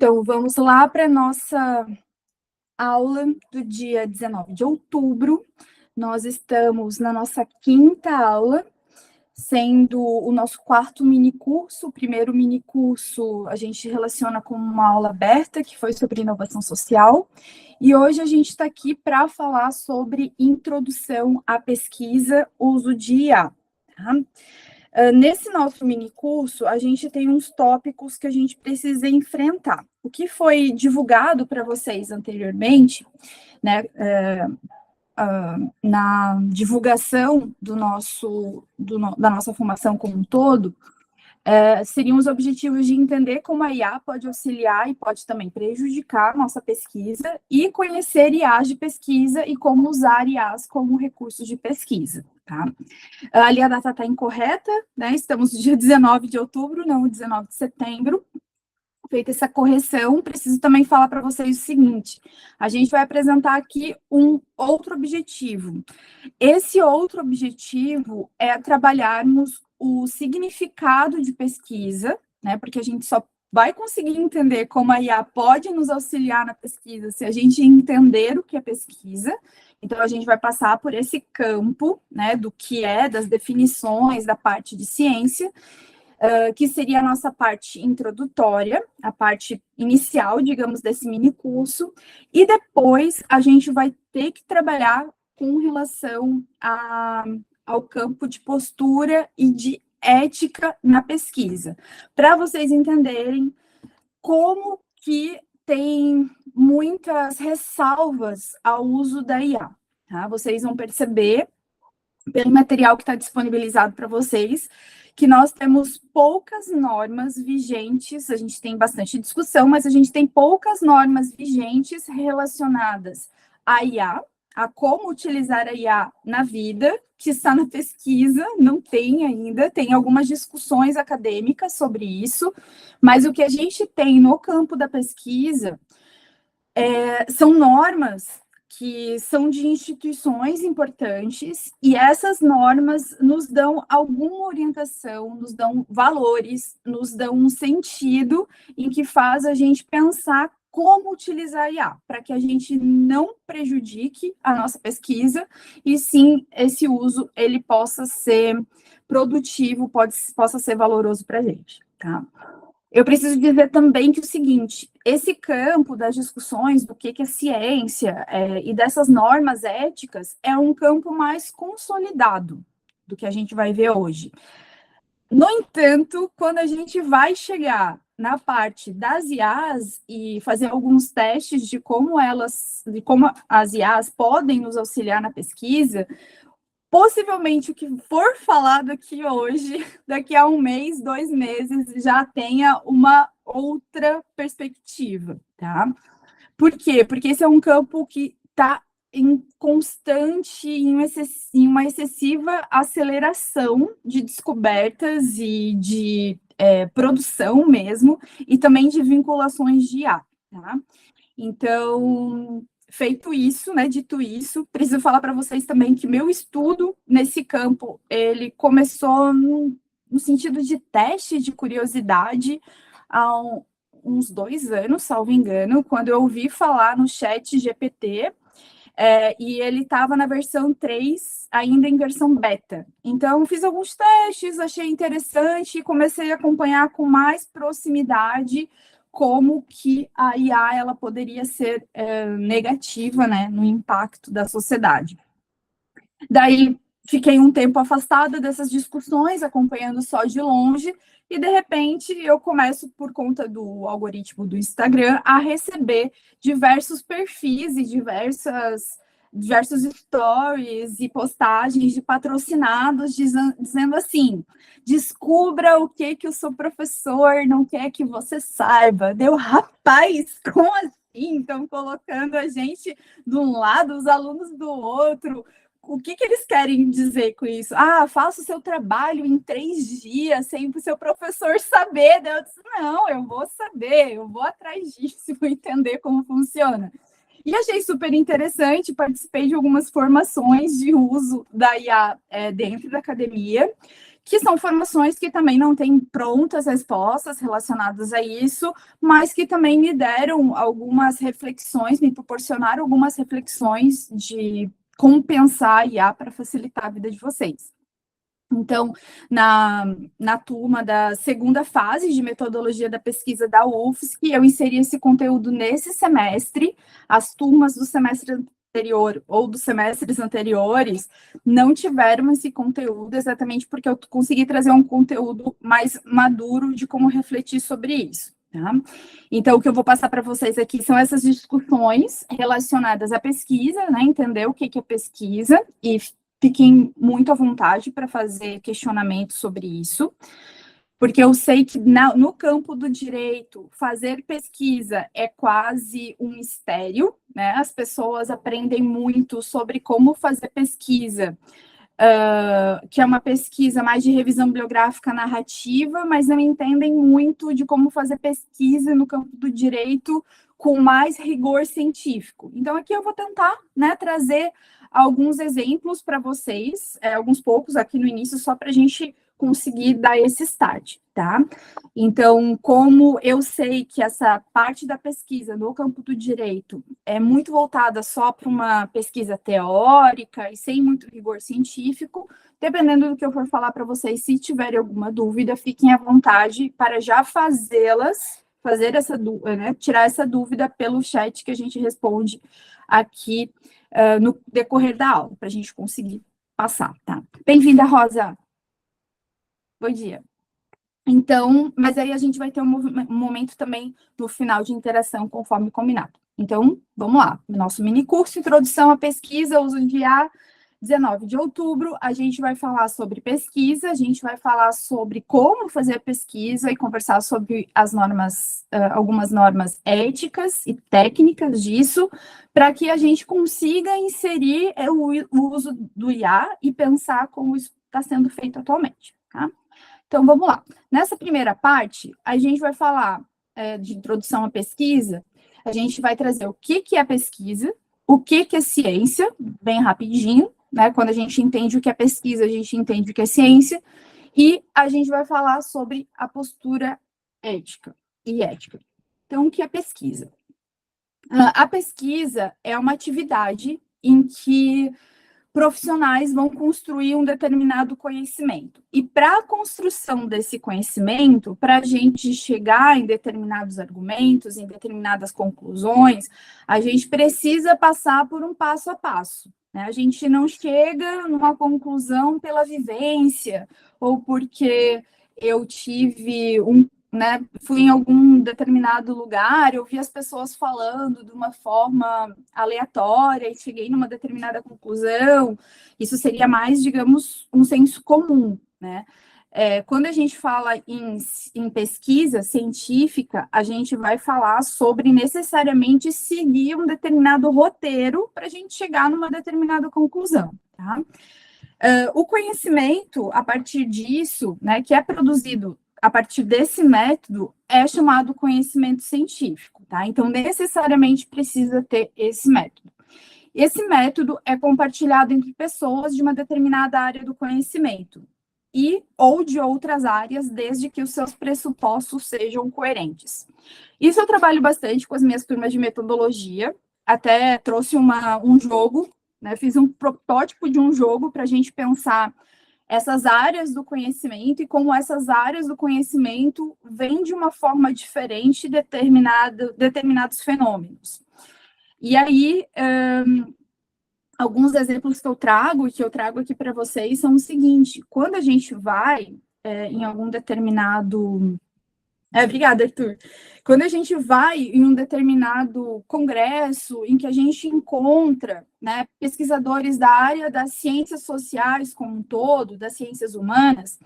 Então, vamos lá para a nossa aula do dia 19 de outubro. Nós estamos na nossa quinta aula, sendo o nosso quarto minicurso. O primeiro minicurso a gente relaciona com uma aula aberta, que foi sobre inovação social. E hoje a gente está aqui para falar sobre introdução à pesquisa, uso de IA. Tá? Nesse nosso minicurso, a gente tem uns tópicos que a gente precisa enfrentar. O que foi divulgado para vocês anteriormente, né, na divulgação da nossa formação como um todo, seriam os objetivos de entender como a IA pode auxiliar e pode também prejudicar a nossa pesquisa e conhecer IAs de pesquisa e como usar IAs como recursos de pesquisa. Tá? Ali a data está incorreta, né? Estamos no dia 19 de outubro, não 19 de setembro. Feita essa correção, preciso também falar para vocês o seguinte: a gente vai apresentar aqui um outro objetivo. Esse outro objetivo é trabalharmos o significado de pesquisa, né? Porque a gente só vai conseguir entender como a IA pode nos auxiliar na pesquisa se a gente entender o que é pesquisa. Então, a gente vai passar por esse campo, né, do que é, das definições, da parte de ciência, que seria a nossa parte introdutória, a parte inicial, digamos, desse mini curso, e depois a gente vai ter que trabalhar com relação ao campo de postura e de ética na pesquisa, para vocês entenderem como que tem muitas ressalvas ao uso da IA. Tá? Vocês vão perceber, pelo material que está disponibilizado para vocês, que nós temos poucas normas vigentes, a gente tem bastante discussão, mas a gente tem poucas normas vigentes relacionadas à IA, a como utilizar a IA na vida, que está na pesquisa, não tem ainda, tem algumas discussões acadêmicas sobre isso, mas o que a gente tem no campo da pesquisa são normas que são de instituições importantes, e essas normas nos dão alguma orientação, nos dão valores, nos dão um sentido em que faz a gente pensar como utilizar a IA, para que a gente não prejudique a nossa pesquisa, e sim, esse uso, ele possa ser produtivo, possa ser valoroso para a gente, tá? Eu preciso dizer também que o seguinte, esse campo das discussões do que é ciência e dessas normas éticas é um campo mais consolidado do que a gente vai ver hoje. No entanto, quando a gente vai chegar na parte das IAs e fazer alguns testes de como as IAs podem nos auxiliar na pesquisa, possivelmente o que for falado aqui hoje, daqui a um mês, 2 meses, já tenha uma outra perspectiva, tá? Por quê? Porque esse é um campo que está em constante, em uma excessiva aceleração de descobertas e de produção mesmo, e também de vinculações de IA, tá? Então, feito isso, né, dito isso, preciso falar para vocês também que meu estudo nesse campo, ele começou no sentido de teste de curiosidade há uns 2 anos, salvo engano, quando eu ouvi falar no chat GPT, e ele estava na versão 3, ainda em versão beta. Então, fiz alguns testes, achei interessante e comecei a acompanhar com mais proximidade como que a IA ela poderia ser negativa, né, no impacto da sociedade. Daí, fiquei um tempo afastada dessas discussões, acompanhando só de longe, e de repente eu começo, por conta do algoritmo do Instagram, a receber diversos perfis e diversos stories e postagens de patrocinados dizendo assim: descubra o que o seu professor não quer que você saiba. Deu, rapaz, como assim? Estão colocando a gente de um lado, os alunos do outro. O que eles querem dizer com isso? Ah, faça o seu trabalho em 3 dias, sem o seu professor saber. Daí eu disse, não, eu vou saber, eu vou atrás disso, vou entender como funciona. E achei super interessante, participei de algumas formações de uso da IA dentro da academia, que são formações que também não têm prontas respostas relacionadas a isso, mas que também me deram algumas reflexões, me proporcionaram algumas reflexões de como pensar a IA para facilitar a vida de vocês. Então, na turma da segunda fase de metodologia da pesquisa da UFSC, eu inseri esse conteúdo nesse semestre. As turmas do semestre anterior ou dos semestres anteriores não tiveram esse conteúdo, exatamente porque eu consegui trazer um conteúdo mais maduro de como refletir sobre isso. Tá? Então, o que eu vou passar para vocês aqui são essas discussões relacionadas à pesquisa, né? Entender o que é pesquisa e fiquem muito à vontade para fazer questionamento sobre isso, porque eu sei que no campo do direito, fazer pesquisa é quase um mistério, né? As pessoas aprendem muito sobre como fazer pesquisa, que é uma pesquisa mais de revisão bibliográfica narrativa, mas não entendem muito de como fazer pesquisa no campo do direito com mais rigor científico. Então, aqui eu vou tentar, né, trazer alguns exemplos para vocês, alguns poucos aqui no início, só para a gente conseguir dar esse start, tá? Então, como eu sei que essa parte da pesquisa no campo do direito é muito voltada só para uma pesquisa teórica e sem muito rigor científico, dependendo do que eu for falar para vocês, se tiverem alguma dúvida, fiquem à vontade para já fazer essa dúvida, né, tirar essa dúvida pelo chat que a gente responde aqui no decorrer da aula, para a gente conseguir passar, tá? Bem-vinda, Rosa! Bom dia. Então, mas aí a gente vai ter um momento também no final de interação, conforme combinado. Então, vamos lá. Nosso mini curso, Introdução à Pesquisa, uso de IA, 19 de outubro, a gente vai falar sobre pesquisa, a gente vai falar sobre como fazer a pesquisa e conversar sobre as normas, algumas normas éticas e técnicas disso, para que a gente consiga inserir o uso do IA e pensar como isso está sendo feito atualmente, tá? Então, vamos lá. Nessa primeira parte, a gente vai falar de introdução à pesquisa, a gente vai trazer o que é pesquisa, o que é ciência, bem rapidinho, né? Quando a gente entende o que é pesquisa, a gente entende o que é ciência, e a gente vai falar sobre a postura ética e ética. Então, o que é pesquisa? A pesquisa é uma atividade em que profissionais vão construir um determinado conhecimento. E para a construção desse conhecimento, para a gente chegar em determinados argumentos, em determinadas conclusões, a gente precisa passar por um passo a passo, né? A gente não chega numa conclusão pela vivência, ou porque eu tive né, fui em algum determinado lugar, eu vi as pessoas falando de uma forma aleatória e cheguei numa determinada conclusão. Isso seria mais, digamos, um senso comum, né? Quando a gente fala em pesquisa científica, a gente vai falar sobre necessariamente seguir um determinado roteiro para a gente chegar numa determinada conclusão, tá? O conhecimento, a partir disso, né, que é produzido a partir desse método, é chamado conhecimento científico, tá? Então, necessariamente precisa ter esse método. Esse método é compartilhado entre pessoas de uma determinada área do conhecimento e ou de outras áreas, desde que os seus pressupostos sejam coerentes. Isso eu trabalho bastante com as minhas turmas de metodologia, até trouxe um jogo, né? Fiz um protótipo de um jogo para a gente pensar essas áreas do conhecimento e como essas áreas do conhecimento vêm de uma forma diferente determinados fenômenos. E aí, alguns exemplos que eu trago e que eu trago aqui para vocês são o seguinte: quando a gente vai em algum determinado... Obrigada, Arthur. Quando a gente vai em um determinado congresso em que a gente encontra, né, pesquisadores da área das ciências sociais como um todo, das ciências humanas,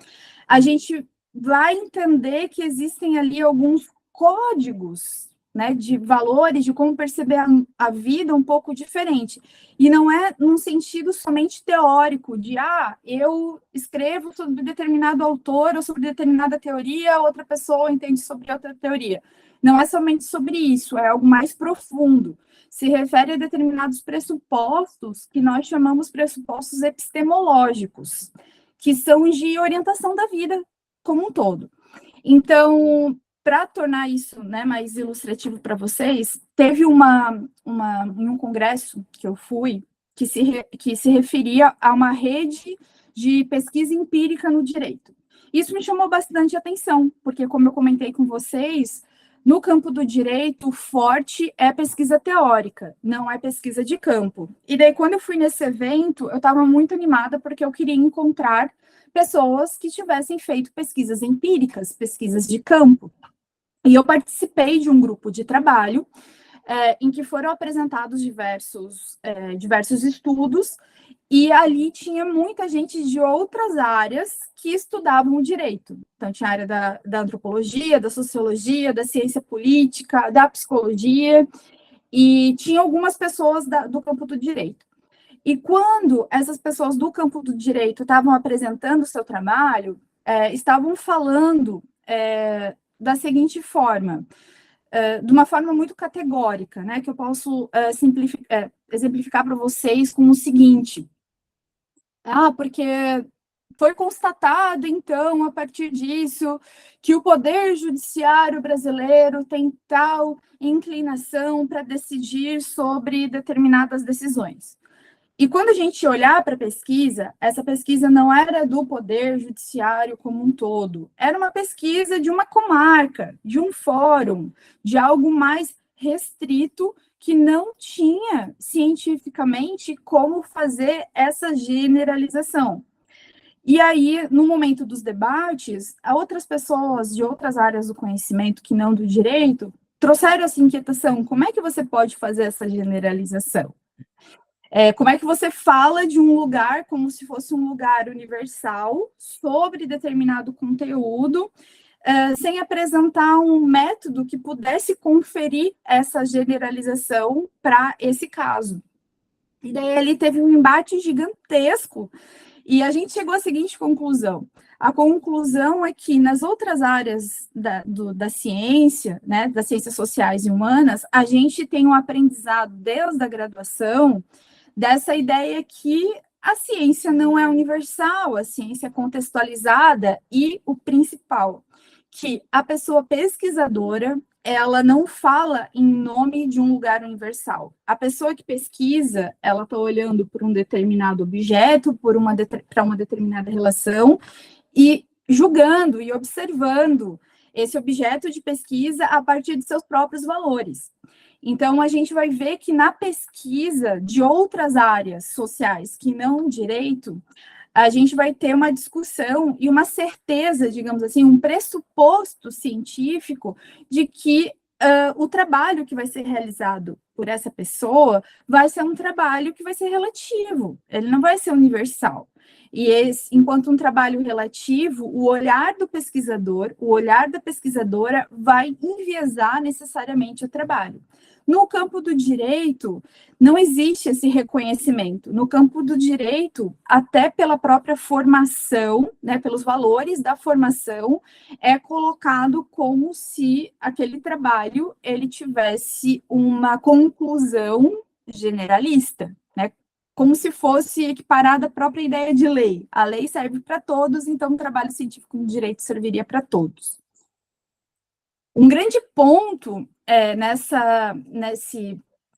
a gente vai entender que existem ali alguns códigos, né, de valores, de como perceber a vida um pouco diferente. E não é num sentido somente teórico, de, eu escrevo sobre determinado autor ou sobre determinada teoria, outra pessoa entende sobre outra teoria. Não é somente sobre isso, é algo mais profundo. Se refere a determinados pressupostos que nós chamamos pressupostos epistemológicos, que são de orientação da vida como um todo. Então, para tornar isso, né, mais ilustrativo para vocês, teve em um congresso que eu fui, que se referia a uma rede de pesquisa empírica no direito. Isso me chamou bastante atenção, porque, como eu comentei com vocês, no campo do direito, o forte é pesquisa teórica, não é pesquisa de campo. E daí, quando eu fui nesse evento, eu estava muito animada, porque eu queria encontrar pessoas que tivessem feito pesquisas empíricas, pesquisas de campo. E eu participei de um grupo de trabalho em que foram apresentados diversos estudos, e ali tinha muita gente de outras áreas que estudavam o direito. Então, tinha a área da antropologia, da sociologia, da ciência política, da psicologia, e tinha algumas pessoas do campo do direito. E quando essas pessoas do campo do direito estavam apresentando o seu trabalho, estavam falando da seguinte forma, de uma forma muito categórica, né, que eu posso exemplificar para vocês com o seguinte: porque foi constatado, então, a partir disso, que o Poder Judiciário brasileiro tem tal inclinação para decidir sobre determinadas decisões. E quando a gente olhar para a pesquisa, essa pesquisa não era do Poder Judiciário como um todo, era uma pesquisa de uma comarca, de um fórum, de algo mais restrito, que não tinha cientificamente como fazer essa generalização. E aí, no momento dos debates, outras pessoas de outras áreas do conhecimento, que não do direito, trouxeram essa inquietação: como é que você pode fazer essa generalização? Como é que você fala de um lugar como se fosse um lugar universal sobre determinado conteúdo, sem apresentar um método que pudesse conferir essa generalização para esse caso? E daí ali teve um embate gigantesco, e a gente chegou à seguinte conclusão: a conclusão é que nas outras áreas da ciência, né, das ciências sociais e humanas, a gente tem um aprendizado desde a graduação dessa ideia que a ciência não é universal, a ciência é contextualizada, e o principal, que a pessoa pesquisadora, ela não fala em nome de um lugar universal. A pessoa que pesquisa, ela está olhando por um determinado objeto, para uma determinada relação, e julgando e observando esse objeto de pesquisa a partir de seus próprios valores. Então, a gente vai ver que na pesquisa de outras áreas sociais que não o direito, a gente vai ter uma discussão e uma certeza, digamos assim, um pressuposto científico de que o trabalho que vai ser realizado por essa pessoa vai ser um trabalho que vai ser relativo, ele não vai ser universal. E enquanto um trabalho relativo, o olhar do pesquisador, o olhar da pesquisadora vai enviesar necessariamente o trabalho. No campo do direito, não existe esse reconhecimento. No campo do direito, até pela própria formação, né, pelos valores da formação, é colocado como se aquele trabalho ele tivesse uma conclusão generalista, né? Como se fosse equiparada à própria ideia de lei. A lei serve para todos, então o trabalho científico no direito serviria para todos. Um grande ponto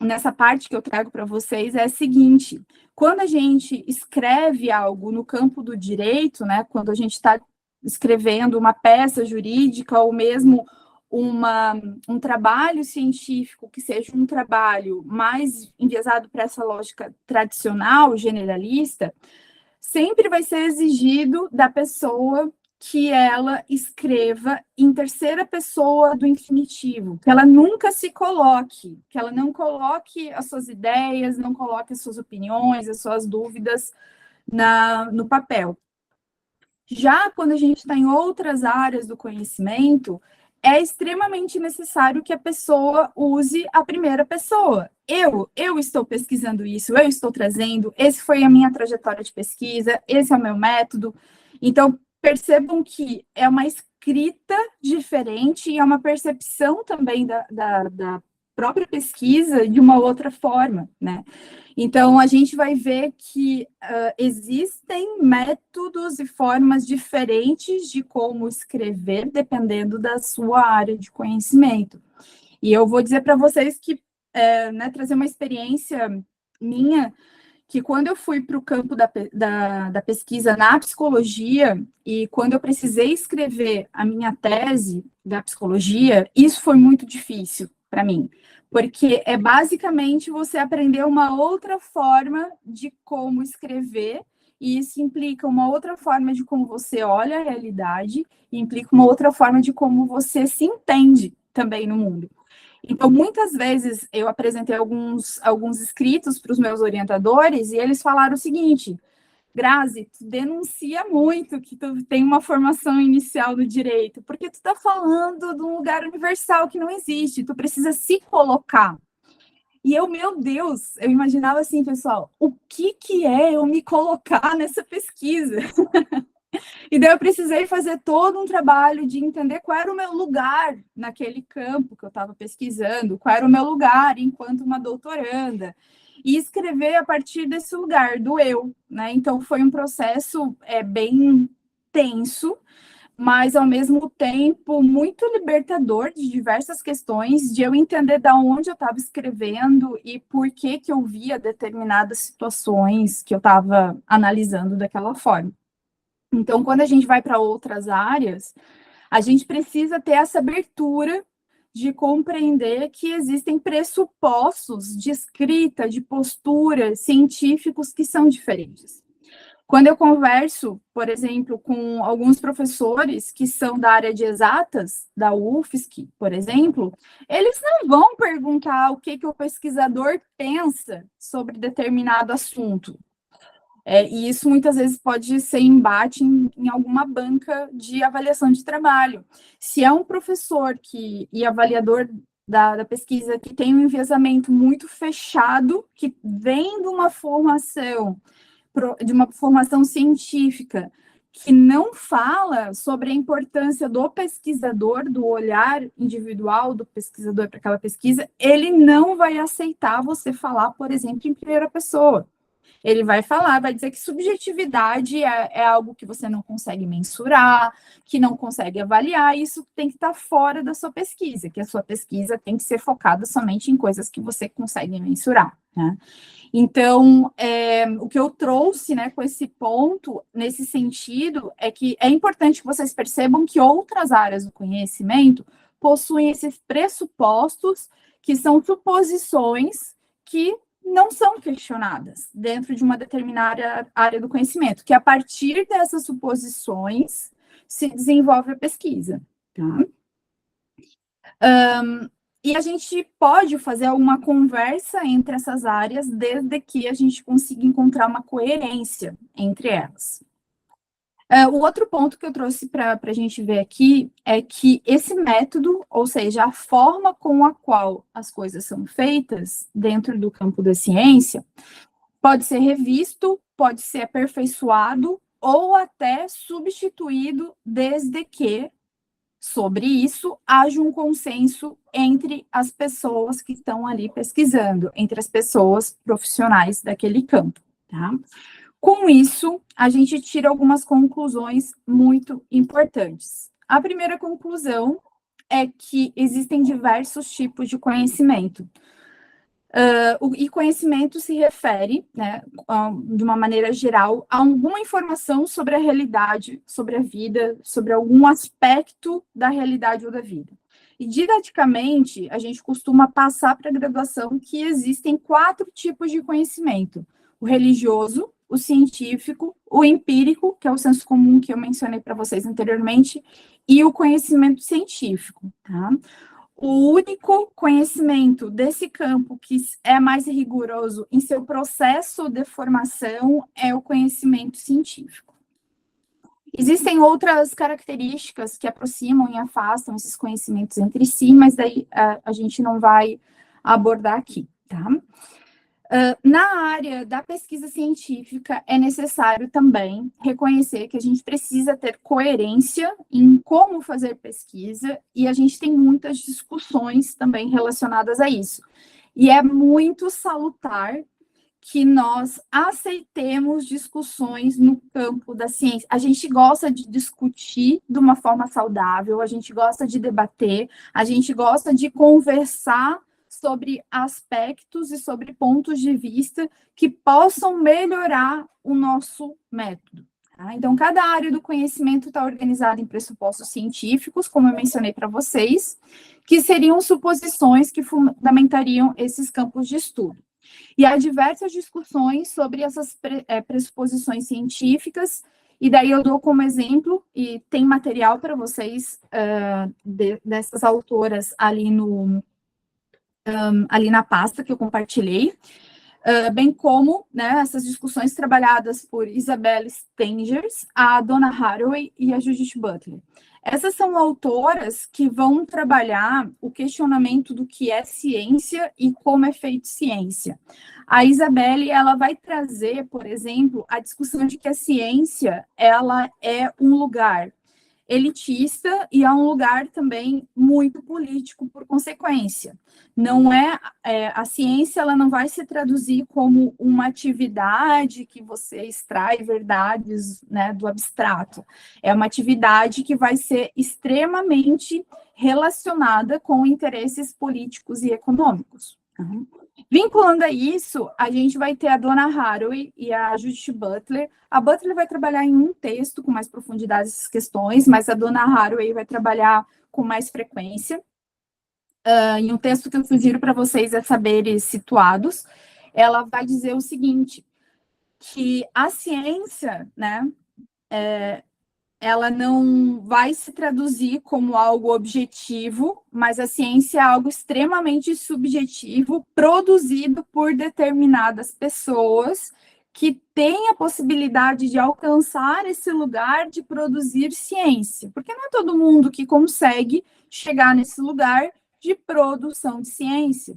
nessa parte que eu trago para vocês é a seguinte: quando a gente escreve algo no campo do direito, né, quando a gente está escrevendo uma peça jurídica ou mesmo um trabalho científico que seja um trabalho mais enviesado para essa lógica tradicional, generalista, sempre vai ser exigido da pessoa que ela escreva em terceira pessoa do infinitivo, que ela nunca se coloque, que ela não coloque as suas ideias, não coloque as suas opiniões, as suas dúvidas no papel. Já quando a gente está em outras áreas do conhecimento, é extremamente necessário que a pessoa use a primeira pessoa. Eu estou pesquisando isso, eu estou trazendo, esse foi a minha trajetória de pesquisa, esse é o meu método. Então, percebam que é uma escrita diferente e é uma percepção também da própria pesquisa de uma outra forma, né? Então, a gente vai ver que existem métodos e formas diferentes de como escrever, dependendo da sua área de conhecimento. E eu vou dizer para vocês que, né, trazer uma experiência minha, que quando eu fui para o campo da pesquisa na psicologia, e quando eu precisei escrever a minha tese da psicologia, isso foi muito difícil para mim, porque é basicamente você aprender uma outra forma de como escrever, e isso implica uma outra forma de como você olha a realidade, e implica uma outra forma de como você se entende também no mundo. Então, muitas vezes eu apresentei alguns escritos para os meus orientadores e eles falaram o seguinte: Grazi, tu denuncia muito que tu tem uma formação inicial no direito, porque tu está falando de um lugar universal que não existe, tu precisa se colocar. E eu, meu Deus, eu imaginava assim, pessoal, o que é eu me colocar nessa pesquisa? E daí eu precisei fazer todo um trabalho de entender qual era o meu lugar naquele campo que eu estava pesquisando, qual era o meu lugar enquanto uma doutoranda, e escrever a partir desse lugar, do eu, né? Então foi um processo bem tenso, mas ao mesmo tempo muito libertador de diversas questões, de eu entender de onde eu estava escrevendo e por que eu via determinadas situações que eu estava analisando daquela forma. Então, quando a gente vai para outras áreas, a gente precisa ter essa abertura de compreender que existem pressupostos de escrita, de postura científicos que são diferentes. Quando eu converso, por exemplo, com alguns professores que são da área de exatas, da UFSC, por exemplo, eles não vão perguntar o que o pesquisador pensa sobre determinado assunto. E isso muitas vezes pode ser embate em alguma banca de avaliação de trabalho. Se é um professor e avaliador da pesquisa que tem um enviesamento muito fechado, que vem de uma formação científica, que não fala sobre a importância do pesquisador, do olhar individual do pesquisador para aquela pesquisa, ele não vai aceitar você falar, por exemplo, em primeira pessoa. Ele vai falar, vai dizer que subjetividade é algo que você não consegue mensurar, que não consegue avaliar, e isso tem que estar fora da sua pesquisa, que a sua pesquisa tem que ser focada somente em coisas que você consegue mensurar, né? Então, o que eu trouxe, né, com esse ponto, nesse sentido, é que é importante que vocês percebam que outras áreas do conhecimento possuem esses pressupostos, que são suposições que não são questionadas dentro de uma determinada área do conhecimento, que a partir dessas suposições se desenvolve a pesquisa, tá? E a gente pode fazer uma conversa entre essas áreas, desde que a gente consiga encontrar uma coerência entre elas. O outro ponto que eu trouxe para a gente ver aqui é que esse método, ou seja, a forma com a qual as coisas são feitas dentro do campo da ciência, pode ser revisto, pode ser aperfeiçoado ou até substituído, desde que, sobre isso, haja um consenso entre as pessoas que estão ali pesquisando, entre as pessoas profissionais daquele campo, tá? Com isso, a gente tira algumas conclusões muito importantes. A primeira conclusão é que existem diversos tipos de conhecimento. E conhecimento se refere, né, de uma maneira geral, a alguma informação sobre a realidade, sobre a vida, sobre algum aspecto da realidade ou da vida. E, didaticamente, a gente costuma passar para a graduação que existem 4 tipos de conhecimento: o religioso, o científico, o empírico, que é o senso comum que eu mencionei para vocês anteriormente, e o conhecimento científico, tá? O único conhecimento desse campo que é mais rigoroso em seu processo de formação é o conhecimento científico. Existem outras características que aproximam e afastam esses conhecimentos entre si, mas daí a gente não vai abordar aqui, tá? Na área da pesquisa científica, é necessário também reconhecer que a gente precisa ter coerência em como fazer pesquisa, e a gente tem muitas discussões também relacionadas a isso. E é muito salutar que nós aceitemos discussões no campo da ciência. A gente gosta de discutir de uma forma saudável, a gente gosta de debater, a gente gosta de conversar sobre aspectos e sobre pontos de vista que possam melhorar o nosso método. Tá? Então, cada área do conhecimento está organizada em pressupostos científicos, como eu mencionei para vocês, que seriam suposições que fundamentariam esses campos de estudo. E há diversas discussões sobre essas pressuposições científicas, e daí eu dou como exemplo, e tem material para vocês dessas autoras ali ali na pasta que eu compartilhei, bem como, né, essas discussões trabalhadas por Isabelle Stengers, a Donna Haraway e a Judith Butler. Essas são autoras que vão trabalhar o questionamento do que é ciência e como é feito ciência. A Isabelle, ela vai trazer, por exemplo, a discussão de que a ciência, ela é um lugar elitista e é um lugar também muito político por consequência. Não a ciência, ela não vai se traduzir como uma atividade que você extrai verdades, né, do abstrato. É uma atividade que vai ser extremamente relacionada com interesses políticos e econômicos. Uhum. Vinculando a isso, a gente vai ter a Donna Haraway e a Judith Butler. A Butler vai trabalhar em um texto com mais profundidade essas questões, mas a Donna Haraway vai trabalhar com mais frequência. Em um texto que eu sugiro para vocês é Saberes Situados, ela vai dizer o seguinte, que a ciência, né, ela não vai se traduzir como algo objetivo, mas a ciência é algo extremamente subjetivo, produzido por determinadas pessoas que têm a possibilidade de alcançar esse lugar de produzir ciência, porque não é todo mundo que consegue chegar nesse lugar de produção de ciência.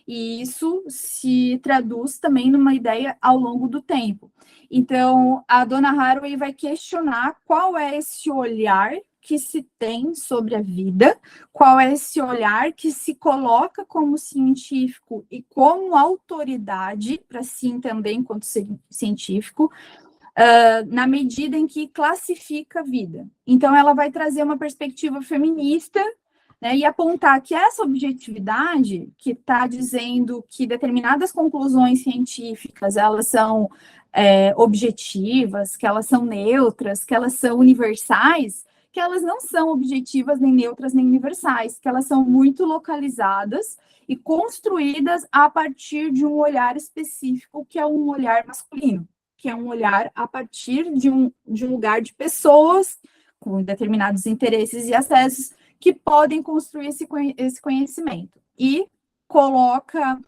E isso se traduz também numa ideia ao longo do tempo. Então, a Donna Haraway vai questionar qual é esse olhar que se tem sobre a vida, qual é esse olhar que se coloca como científico e como autoridade, para se entender enquanto científico, na medida em que classifica a vida. Então, ela vai trazer uma perspectiva feminista, né, e apontar que essa objetividade, que está dizendo que determinadas conclusões científicas, elas são objetivas, que elas são neutras, que elas são universais, que elas não são objetivas, nem neutras, nem universais, que elas são muito localizadas e construídas a partir de um olhar específico, que é um olhar masculino, que é um olhar a partir de um lugar de pessoas com determinados interesses e acessos que podem construir esse conhecimento. E coloca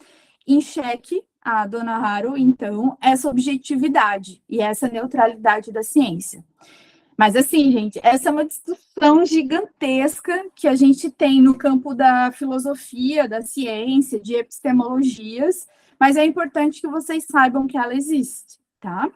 em xeque a Donna Haraway, então, essa objetividade e essa neutralidade da ciência. Mas, assim, gente, essa é uma discussão gigantesca que a gente tem no campo da filosofia, da ciência, de epistemologias, mas é importante que vocês saibam que ela existe, tá?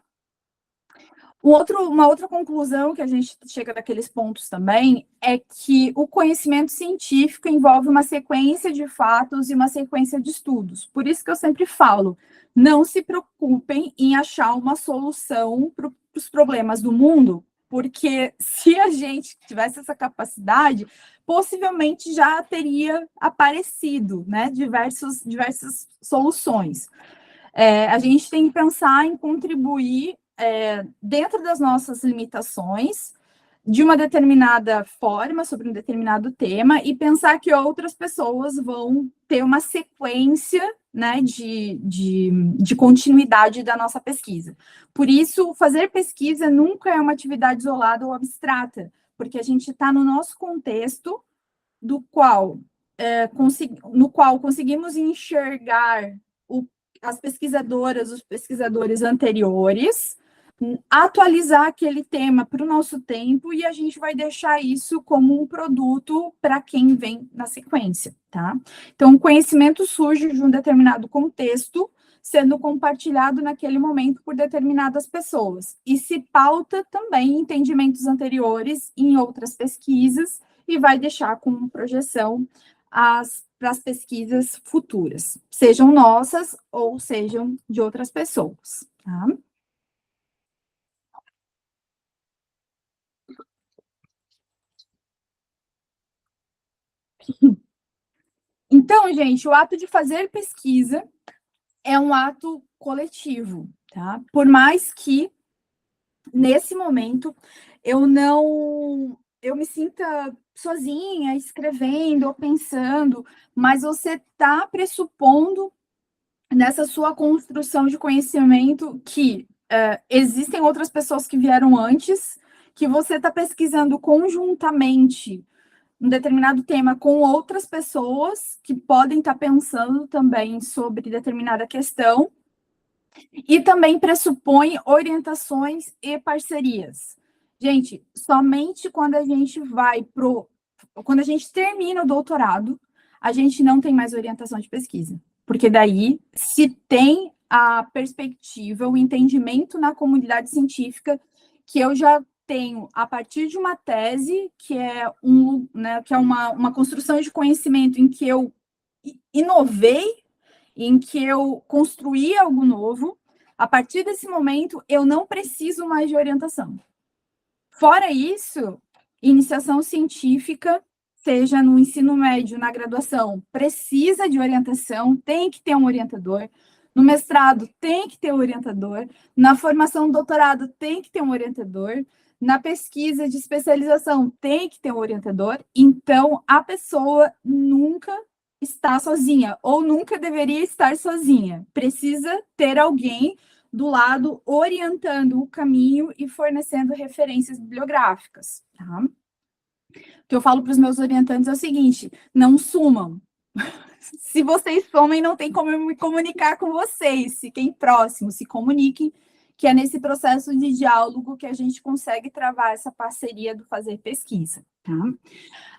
Uma outra conclusão que a gente chega daqueles pontos também é que o conhecimento científico envolve uma sequência de fatos e uma sequência de estudos. Por isso que eu sempre falo, não se preocupem em achar uma solução para os problemas do mundo, porque se a gente tivesse essa capacidade, possivelmente já teria aparecido, né, diversas soluções. A gente tem que pensar em contribuir dentro das nossas limitações, de uma determinada forma, sobre um determinado tema, e pensar que outras pessoas vão ter uma sequência, né, de continuidade da nossa pesquisa. Por isso, fazer pesquisa nunca é uma atividade isolada ou abstrata, porque a gente está no nosso contexto, no qual conseguimos enxergar as pesquisadoras, os pesquisadores anteriores, atualizar aquele tema para o nosso tempo e a gente vai deixar isso como um produto para quem vem na sequência, tá? Então, o conhecimento surge de um determinado contexto, sendo compartilhado naquele momento por determinadas pessoas. E se pauta também entendimentos anteriores em outras pesquisas e vai deixar como projeção para as pesquisas futuras, sejam nossas ou sejam de outras pessoas. Tá? Então, gente, o ato de fazer pesquisa é um ato coletivo, tá? Por mais que nesse momento eu me sinta sozinha escrevendo ou pensando, mas você está pressupondo nessa sua construção de conhecimento que existem outras pessoas que vieram antes, que você está pesquisando conjuntamente um determinado tema com outras pessoas que podem estar pensando também sobre determinada questão, e também pressupõe orientações e parcerias. Gente, somente quando a gente quando a gente termina o doutorado, a gente não tem mais orientação de pesquisa, porque daí se tem a perspectiva, o entendimento na comunidade científica que eu já tenho a partir de uma tese, que é, que é uma construção de conhecimento em que eu inovei, em que eu construí algo novo. A partir desse momento, eu não preciso mais de orientação. Fora isso, iniciação científica, seja no ensino médio, na graduação, precisa de orientação, tem que ter um orientador. No mestrado, tem que ter um orientador. Na formação do doutorado, tem que ter um orientador. Na pesquisa de especialização, tem que ter um orientador. Então, a pessoa nunca está sozinha, ou nunca deveria estar sozinha. Precisa ter alguém do lado orientando o caminho e fornecendo referências bibliográficas. Tá? O que eu falo para os meus orientantes é o seguinte: não sumam. Se vocês somem, não tem como eu me comunicar com vocês. Fiquem próximos, se comuniquem, que é nesse processo de diálogo que a gente consegue travar essa parceria do fazer pesquisa. Tá?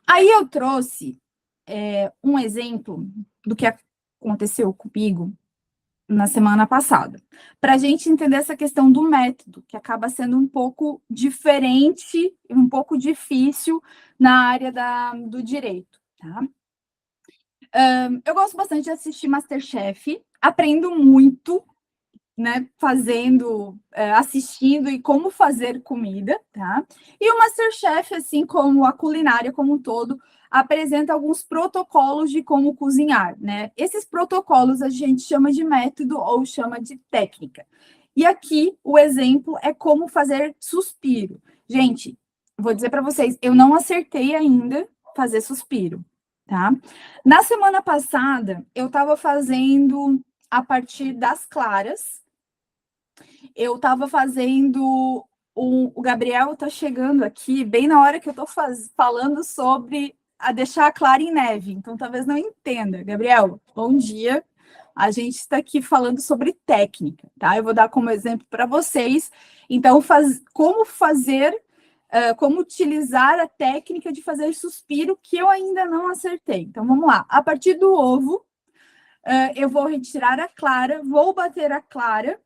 Aí eu trouxe um exemplo do que aconteceu comigo na semana passada, para a gente entender essa questão do método, que acaba sendo um pouco diferente, um pouco difícil na área do direito. Tá? Eu gosto bastante de assistir MasterChef, aprendo muito, né, assistindo e como fazer comida, tá? E o MasterChef, assim como a culinária como um todo, apresenta alguns protocolos de como cozinhar, né? Esses protocolos a gente chama de método ou chama de técnica. E aqui o exemplo é como fazer suspiro. Gente, vou dizer para vocês, eu não acertei ainda fazer suspiro, tá? Na semana passada, eu estava fazendo a partir das claras. Eu estava fazendo. O Gabriel está chegando aqui bem na hora que eu estou falando sobre a deixar a clara em neve. Então, talvez não entenda. Gabriel, bom dia. A gente está aqui falando sobre técnica, tá? Eu vou dar como exemplo para vocês. Então, como utilizar a técnica de fazer suspiro, que eu ainda não acertei. Então, vamos lá. A partir do ovo, eu vou retirar a clara, vou bater a clara.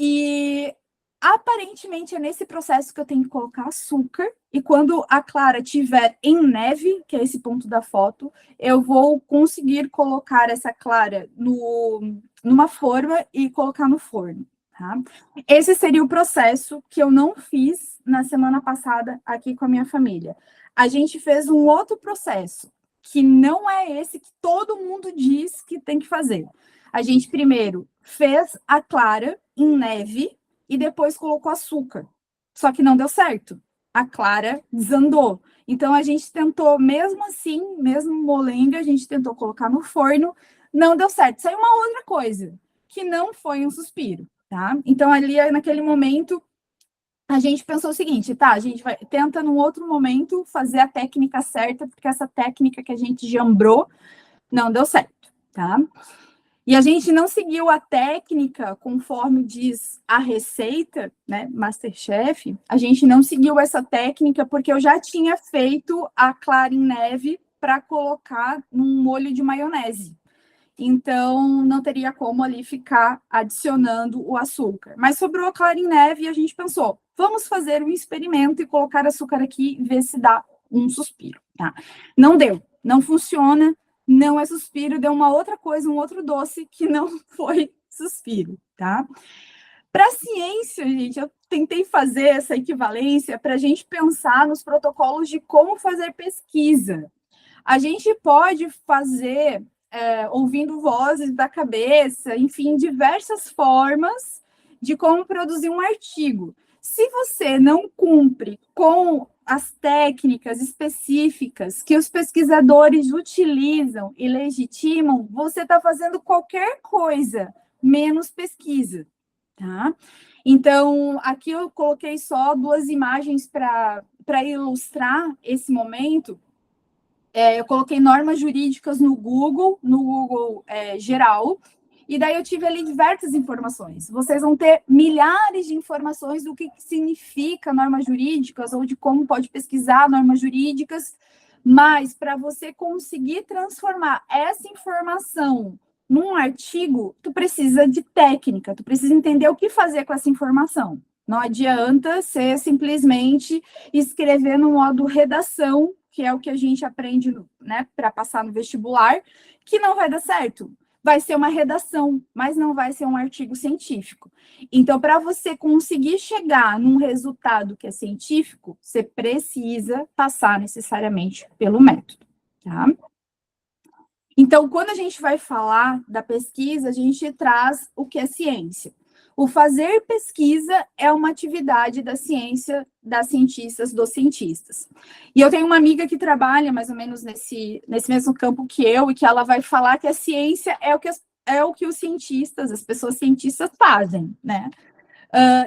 E aparentemente é nesse processo que eu tenho que colocar açúcar. E quando a clara tiver em neve, que é esse ponto da foto, eu vou conseguir colocar essa clara numa forma e colocar no forno. Tá? Esse seria o processo que eu não fiz na semana passada aqui com a minha família. A gente fez um outro processo, que não é esse que todo mundo diz que tem que fazer. A gente primeiro fez a clara em neve e depois colocou açúcar. Só que não deu certo. A clara desandou. Então a gente tentou, mesmo assim, mesmo molenga, a gente tentou colocar no forno, não deu certo. Saiu uma outra coisa, que não foi um suspiro, tá? Então ali, naquele momento, a gente pensou o seguinte, tá, a gente tenta num outro momento fazer a técnica certa, porque essa técnica que a gente jambrou não deu certo, tá? E a gente não seguiu a técnica conforme diz a receita, né, MasterChef. A gente não seguiu essa técnica porque eu já tinha feito a clara em neve para colocar num molho de maionese. então não teria como ali ficar adicionando o açúcar. Mas sobrou a clara em neve e a gente pensou, vamos fazer um experimento e colocar açúcar aqui e ver se dá um suspiro, tá? Não deu, não funciona, não é suspiro, deu uma outra coisa, um outro doce que não foi suspiro, tá? Para a ciência, gente, eu tentei fazer essa equivalência para a gente pensar nos protocolos de como fazer pesquisa. A gente pode fazer ouvindo vozes da cabeça, enfim, diversas formas de como produzir um artigo. Se você não cumpre com as técnicas específicas que os pesquisadores utilizam e legitimam, você está fazendo qualquer coisa, menos pesquisa, tá? Então, aqui eu coloquei só 2 imagens para ilustrar esse momento. Eu coloquei normas jurídicas no Google geral, e daí eu tive ali diversas informações. Vocês vão ter milhares de informações do que significa normas jurídicas ou de como pode pesquisar normas jurídicas, mas para você conseguir transformar essa informação num artigo, tu precisa de técnica, tu precisa entender o que fazer com essa informação. Não adianta ser simplesmente escrever no modo redação, que é o que a gente aprende, né, para passar no vestibular, que não vai dar certo. Vai ser uma redação, mas não vai ser um artigo científico. Então, para você conseguir chegar num resultado que é científico, você precisa passar necessariamente pelo método, tá? Então, quando a gente vai falar da pesquisa, a gente traz o que é ciência. O fazer pesquisa é uma atividade da ciência, das cientistas, dos cientistas. E eu tenho uma amiga que trabalha mais ou menos nesse mesmo campo que eu, e que ela vai falar que a ciência é o que os cientistas, as pessoas cientistas fazem, né?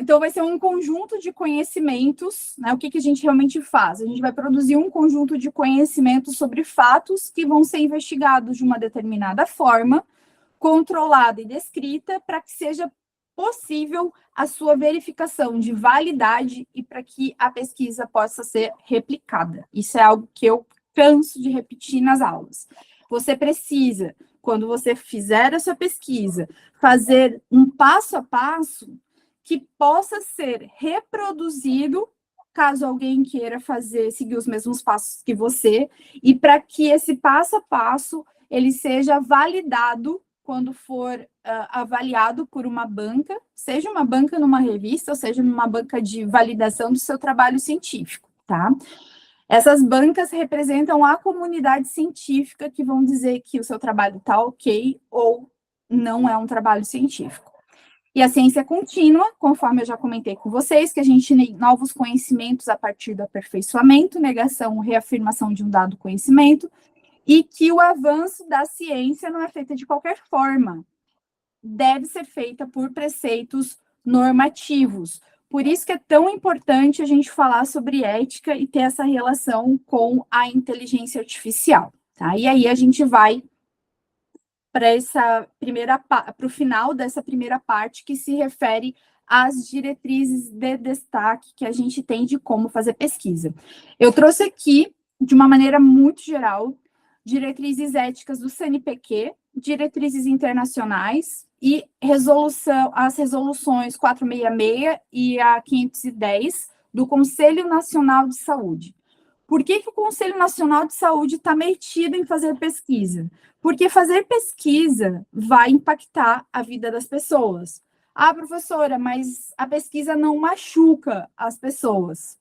Então, vai ser um conjunto de conhecimentos, né? O que a gente realmente faz? A gente vai produzir um conjunto de conhecimentos sobre fatos que vão ser investigados de uma determinada forma, controlada e descrita, para que seja possível a sua verificação de validade e para que a pesquisa possa ser replicada. Isso é algo que eu canso de repetir nas aulas. Você precisa, quando você fizer a sua pesquisa, fazer um passo a passo que possa ser reproduzido caso alguém queira seguir os mesmos passos que você, e para que esse passo a passo ele seja validado quando for avaliado por uma banca, seja uma banca numa revista, ou seja numa banca de validação do seu trabalho científico, tá? Essas bancas representam a comunidade científica que vão dizer que o seu trabalho está ok ou não é um trabalho científico. E a ciência é contínua, conforme eu já comentei com vocês, que a gente tem novos conhecimentos a partir do aperfeiçoamento, negação, reafirmação de um dado conhecimento, e que o avanço da ciência não é feito de qualquer forma. Deve ser feita por preceitos normativos. Por isso que é tão importante a gente falar sobre ética e ter essa relação com a inteligência artificial, tá? E aí a gente vai para o final dessa primeira parte, que se refere às diretrizes de destaque que a gente tem de como fazer pesquisa. Eu trouxe aqui, de uma maneira muito geral, diretrizes éticas do CNPq, diretrizes internacionais e as resoluções 466 e a 510 do Conselho Nacional de Saúde. Por que o Conselho Nacional de Saúde está metido em fazer pesquisa? Porque fazer pesquisa vai impactar a vida das pessoas. Ah, professora, mas a pesquisa não machuca as pessoas.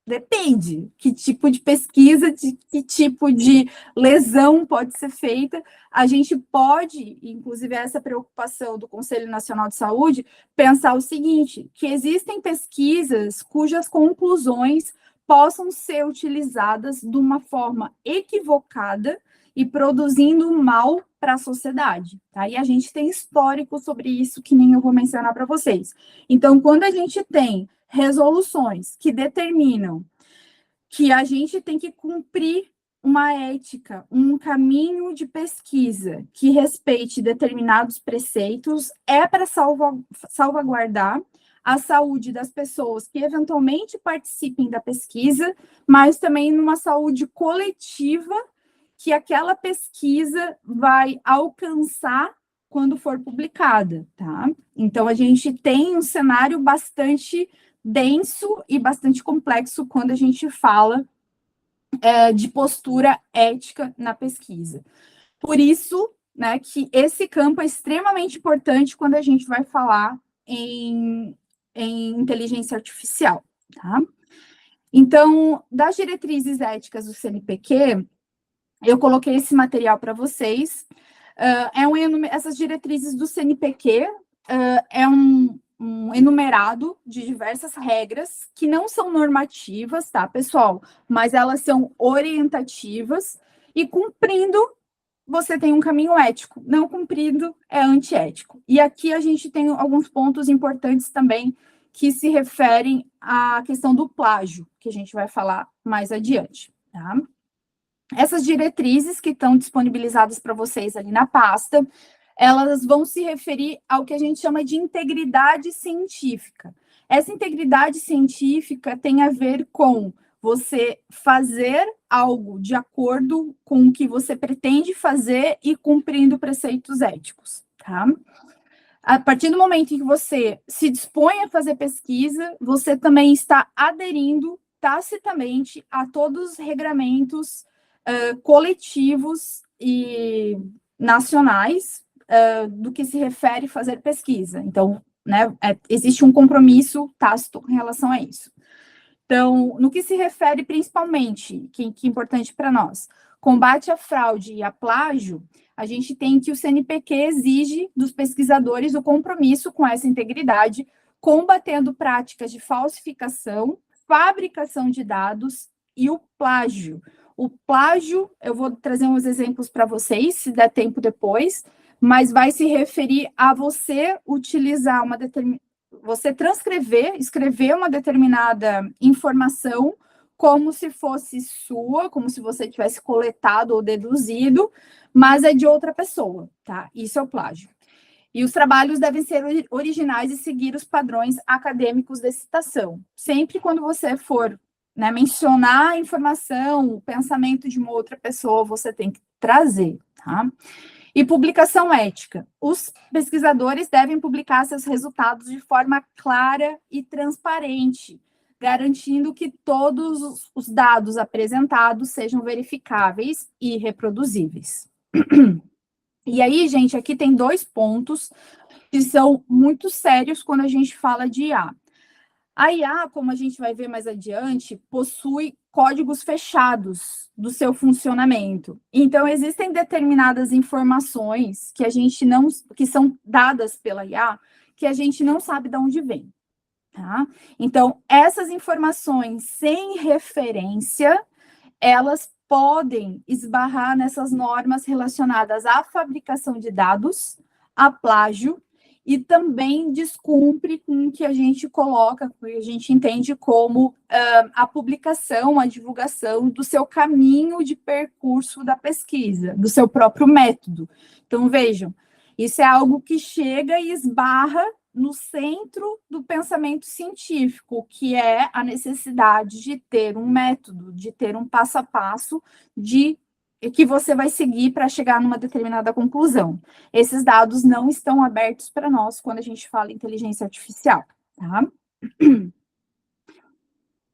Depende que tipo de pesquisa, de que tipo de lesão pode ser feita. A gente pode, inclusive essa preocupação do Conselho Nacional de Saúde, pensar o seguinte, que existem pesquisas cujas conclusões possam ser utilizadas de uma forma equivocada e produzindo mal para a sociedade, tá? E a gente tem histórico sobre isso que nem eu vou mencionar para vocês. Então, quando a gente tem resoluções que determinam que a gente tem que cumprir uma ética, um caminho de pesquisa que respeite determinados preceitos, é para salvaguardar a saúde das pessoas que eventualmente participem da pesquisa, mas também numa saúde coletiva que aquela pesquisa vai alcançar quando for publicada, tá? Então, a gente tem um cenário bastante denso e bastante complexo quando a gente fala de postura ética na pesquisa. Por isso, né, que esse campo é extremamente importante quando a gente vai falar em inteligência artificial, tá? Então, das diretrizes éticas do CNPq, eu coloquei esse material para vocês. Essas diretrizes do CNPq é um enumerado de diversas regras que não são normativas, tá, pessoal? Mas elas são orientativas e cumprindo você tem um caminho ético, não cumprido é antiético. E aqui a gente tem alguns pontos importantes também que se referem à questão do plágio, que a gente vai falar mais adiante, tá? Essas diretrizes que estão disponibilizadas para vocês ali na pasta, elas vão se referir ao que a gente chama de integridade científica. Essa integridade científica tem a ver com você fazer algo de acordo com o que você pretende fazer e cumprindo preceitos éticos, tá? A partir do momento em que você se dispõe a fazer pesquisa, você também está aderindo tacitamente a todos os regramentos coletivos e nacionais do que se refere a fazer pesquisa. Então, né, existe um compromisso tácito em relação a isso. Então, no que se refere principalmente, que é importante para nós, combate à fraude e a plágio, a gente tem que o CNPq exige dos pesquisadores o compromisso com essa integridade, combatendo práticas de falsificação, fabricação de dados e o plágio. O plágio, eu vou trazer uns exemplos para vocês, se der tempo depois, mas vai se referir a você utilizar você transcrever, escrever uma determinada informação como se fosse sua, como se você tivesse coletado ou deduzido, mas é de outra pessoa, tá? Isso é o plágio. E os trabalhos devem ser originais e seguir os padrões acadêmicos de citação. Sempre quando você for, né, mencionar a informação, o pensamento de uma outra pessoa, você tem que trazer, tá? E publicação ética. Os pesquisadores devem publicar seus resultados de forma clara e transparente, garantindo que todos os dados apresentados sejam verificáveis e reproduzíveis. E aí, gente, aqui tem 2 pontos que são muito sérios quando a gente fala de IA. A IA, como a gente vai ver mais adiante, possui códigos fechados do seu funcionamento. Então, existem determinadas informações que a gente não, que são dadas pela IA, que a gente não sabe de onde vem, tá? Então, essas informações sem referência, elas podem esbarrar nessas normas relacionadas à fabricação de dados, a plágio, e também descumpre com o que a gente coloca, que a gente entende como a publicação, a divulgação do seu caminho de percurso da pesquisa, do seu próprio método. Então, vejam, isso é algo que chega e esbarra no centro do pensamento científico, que é a necessidade de ter um método, de ter um passo a passo que você vai seguir para chegar numa determinada conclusão. Esses dados não estão abertos para nós quando a gente fala em inteligência artificial, tá?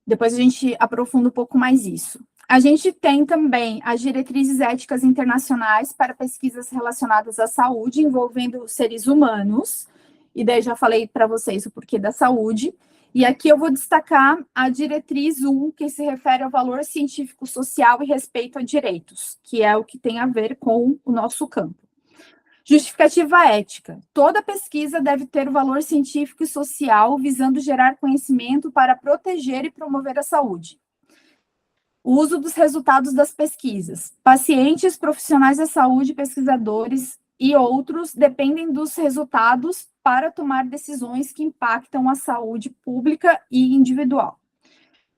Depois a gente aprofunda um pouco mais isso. A gente tem também as diretrizes éticas internacionais para pesquisas relacionadas à saúde envolvendo seres humanos, e daí já falei para vocês o porquê da saúde. E aqui eu vou destacar a diretriz 1, que se refere ao valor científico social e respeito a direitos, que é o que tem a ver com o nosso campo. Justificativa ética. Toda pesquisa deve ter o valor científico e social, visando gerar conhecimento para proteger e promover a saúde. O uso dos resultados das pesquisas. Pacientes, profissionais da saúde, pesquisadores e outros dependem dos resultados para tomar decisões que impactam a saúde pública e individual.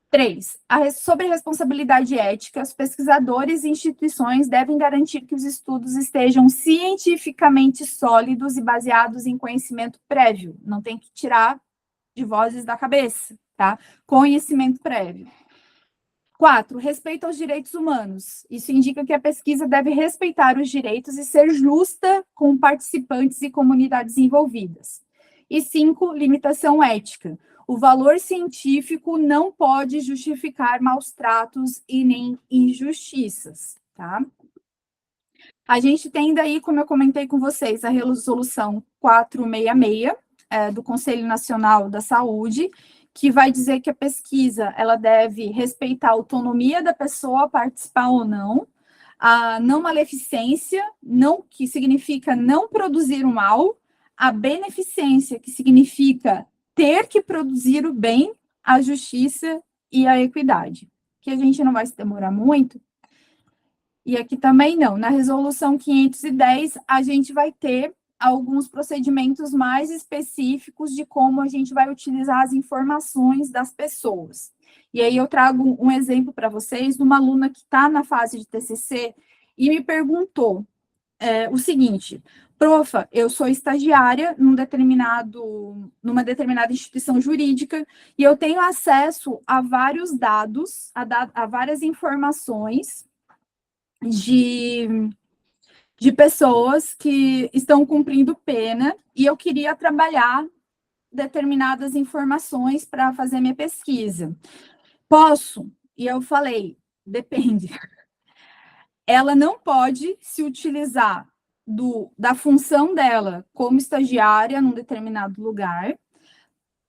3. Sobre a responsabilidade ética, os pesquisadores e instituições devem garantir que os estudos estejam cientificamente sólidos e baseados em conhecimento prévio. Não tem que tirar de vozes da cabeça, tá? Conhecimento prévio. 4, respeito aos direitos humanos. Isso indica que a pesquisa deve respeitar os direitos e ser justa com participantes e comunidades envolvidas. E 5, limitação ética. O valor científico não pode justificar maus tratos e nem injustiças, tá? A gente tem daí, como eu comentei com vocês, a resolução 466 do Conselho Nacional da Saúde, que vai dizer que a pesquisa ela deve respeitar a autonomia da pessoa participar ou não, a não maleficência, não, que significa não produzir o mal, a beneficência, que significa ter que produzir o bem, a justiça e a equidade. Que a gente não vai se demorar muito. E aqui também não. Na resolução 510, a gente vai ter alguns procedimentos mais específicos de como a gente vai utilizar as informações das pessoas. E aí eu trago um exemplo para vocês de uma aluna que está na fase de TCC e me perguntou o seguinte: profa, eu sou estagiária numa determinada instituição jurídica e eu tenho acesso a vários dados, a várias informações de pessoas que estão cumprindo pena e eu queria trabalhar determinadas informações para fazer minha pesquisa. Posso? E eu falei, depende. Ela não pode se utilizar da função dela como estagiária num determinado lugar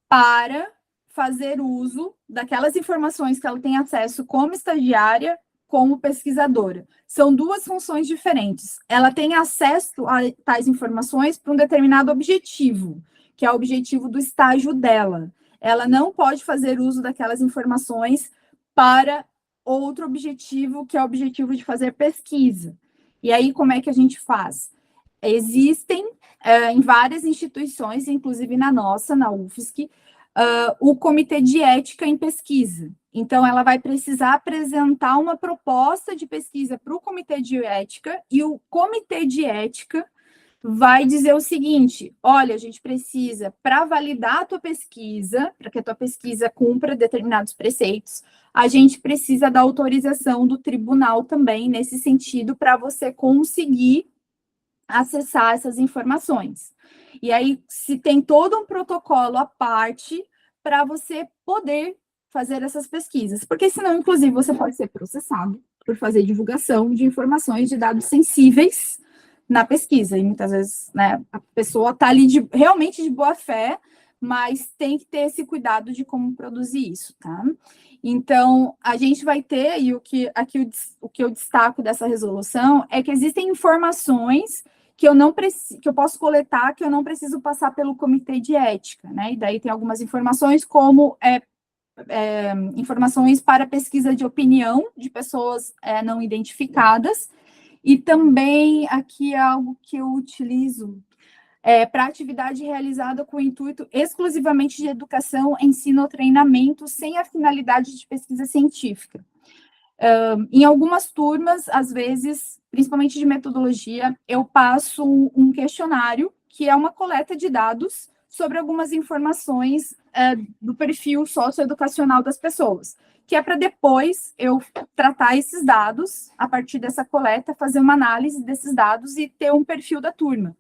para fazer uso daquelas informações que ela tem acesso como estagiária, como pesquisadora. São duas funções diferentes. Ela tem acesso a tais informações para um determinado objetivo, que é o objetivo do estágio dela. Ela não pode fazer uso daquelas informações para outro objetivo, que é o objetivo de fazer pesquisa. E aí, como é que a gente faz? Existem, em várias instituições, inclusive na nossa, na UFSC, o Comitê de Ética em Pesquisa. Então, ela vai precisar apresentar uma proposta de pesquisa para o Comitê de Ética, e o Comitê de Ética vai dizer o seguinte: olha, a gente precisa, para validar a tua pesquisa, para que a tua pesquisa cumpra determinados preceitos, a gente precisa da autorização do tribunal também, nesse sentido, para você conseguir acessar essas informações. E aí, se tem todo um protocolo à parte para você poder fazer essas pesquisas, porque senão, inclusive, você pode ser processado por fazer divulgação de informações de dados sensíveis na pesquisa, e muitas vezes, né, a pessoa está ali realmente de boa fé, mas tem que ter esse cuidado de como produzir isso, tá? Então, a gente vai ter, e o que eu destaco dessa resolução é que existem informações que eu posso coletar, que eu não preciso passar pelo comitê de ética, né? E daí tem algumas informações como informações para pesquisa de opinião de pessoas não identificadas, e também aqui é algo que eu utilizo para atividade realizada com o intuito exclusivamente de educação, ensino ou treinamento, sem a finalidade de pesquisa científica. Em algumas turmas, às vezes, principalmente de metodologia, eu passo um questionário, que é uma coleta de dados sobre algumas informações do perfil socioeducacional das pessoas, que é para depois eu tratar esses dados, a partir dessa coleta, fazer uma análise desses dados e ter um perfil da turma.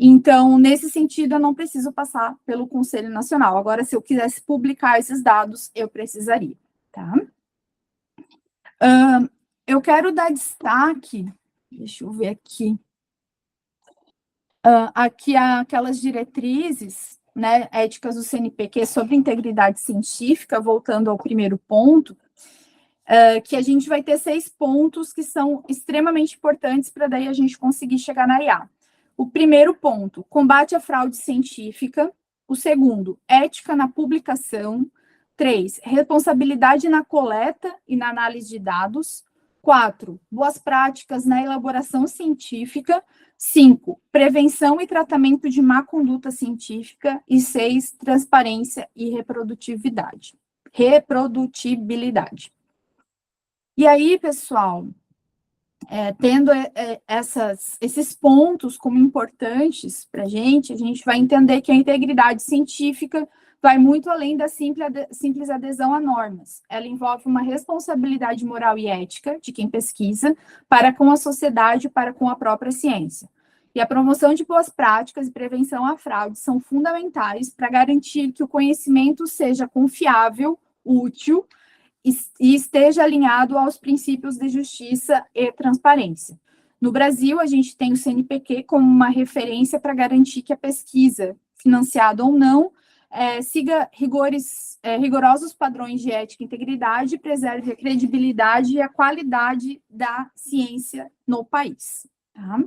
Então, nesse sentido, eu não preciso passar pelo Conselho Nacional. Agora, se eu quisesse publicar esses dados, eu precisaria, tá? Eu quero dar destaque, deixa eu ver aqui, aqui aquelas diretrizes, né, éticas do CNPq sobre integridade científica, voltando ao primeiro ponto, que a gente vai ter 6 pontos que são extremamente importantes para daí a gente conseguir chegar na IA. O primeiro ponto, combate à fraude científica. O segundo, ética na publicação. 3, responsabilidade na coleta e na análise de dados. 4, boas práticas na elaboração científica. 5, prevenção e tratamento de má conduta científica. E 6, transparência e reprodutibilidade. E aí, pessoal, tendo esses pontos como importantes para a gente vai entender que a integridade científica vai muito além da simples adesão a normas. Ela envolve uma responsabilidade moral e ética de quem pesquisa para com a sociedade e para com a própria ciência. E a promoção de boas práticas e prevenção à fraude são fundamentais para garantir que o conhecimento seja confiável, útil e esteja alinhado aos princípios de justiça e transparência. No Brasil, a gente tem o CNPq como uma referência para garantir que a pesquisa, financiada ou não, siga rigorosos padrões de ética e integridade e preserve a credibilidade e a qualidade da ciência no país. Tá?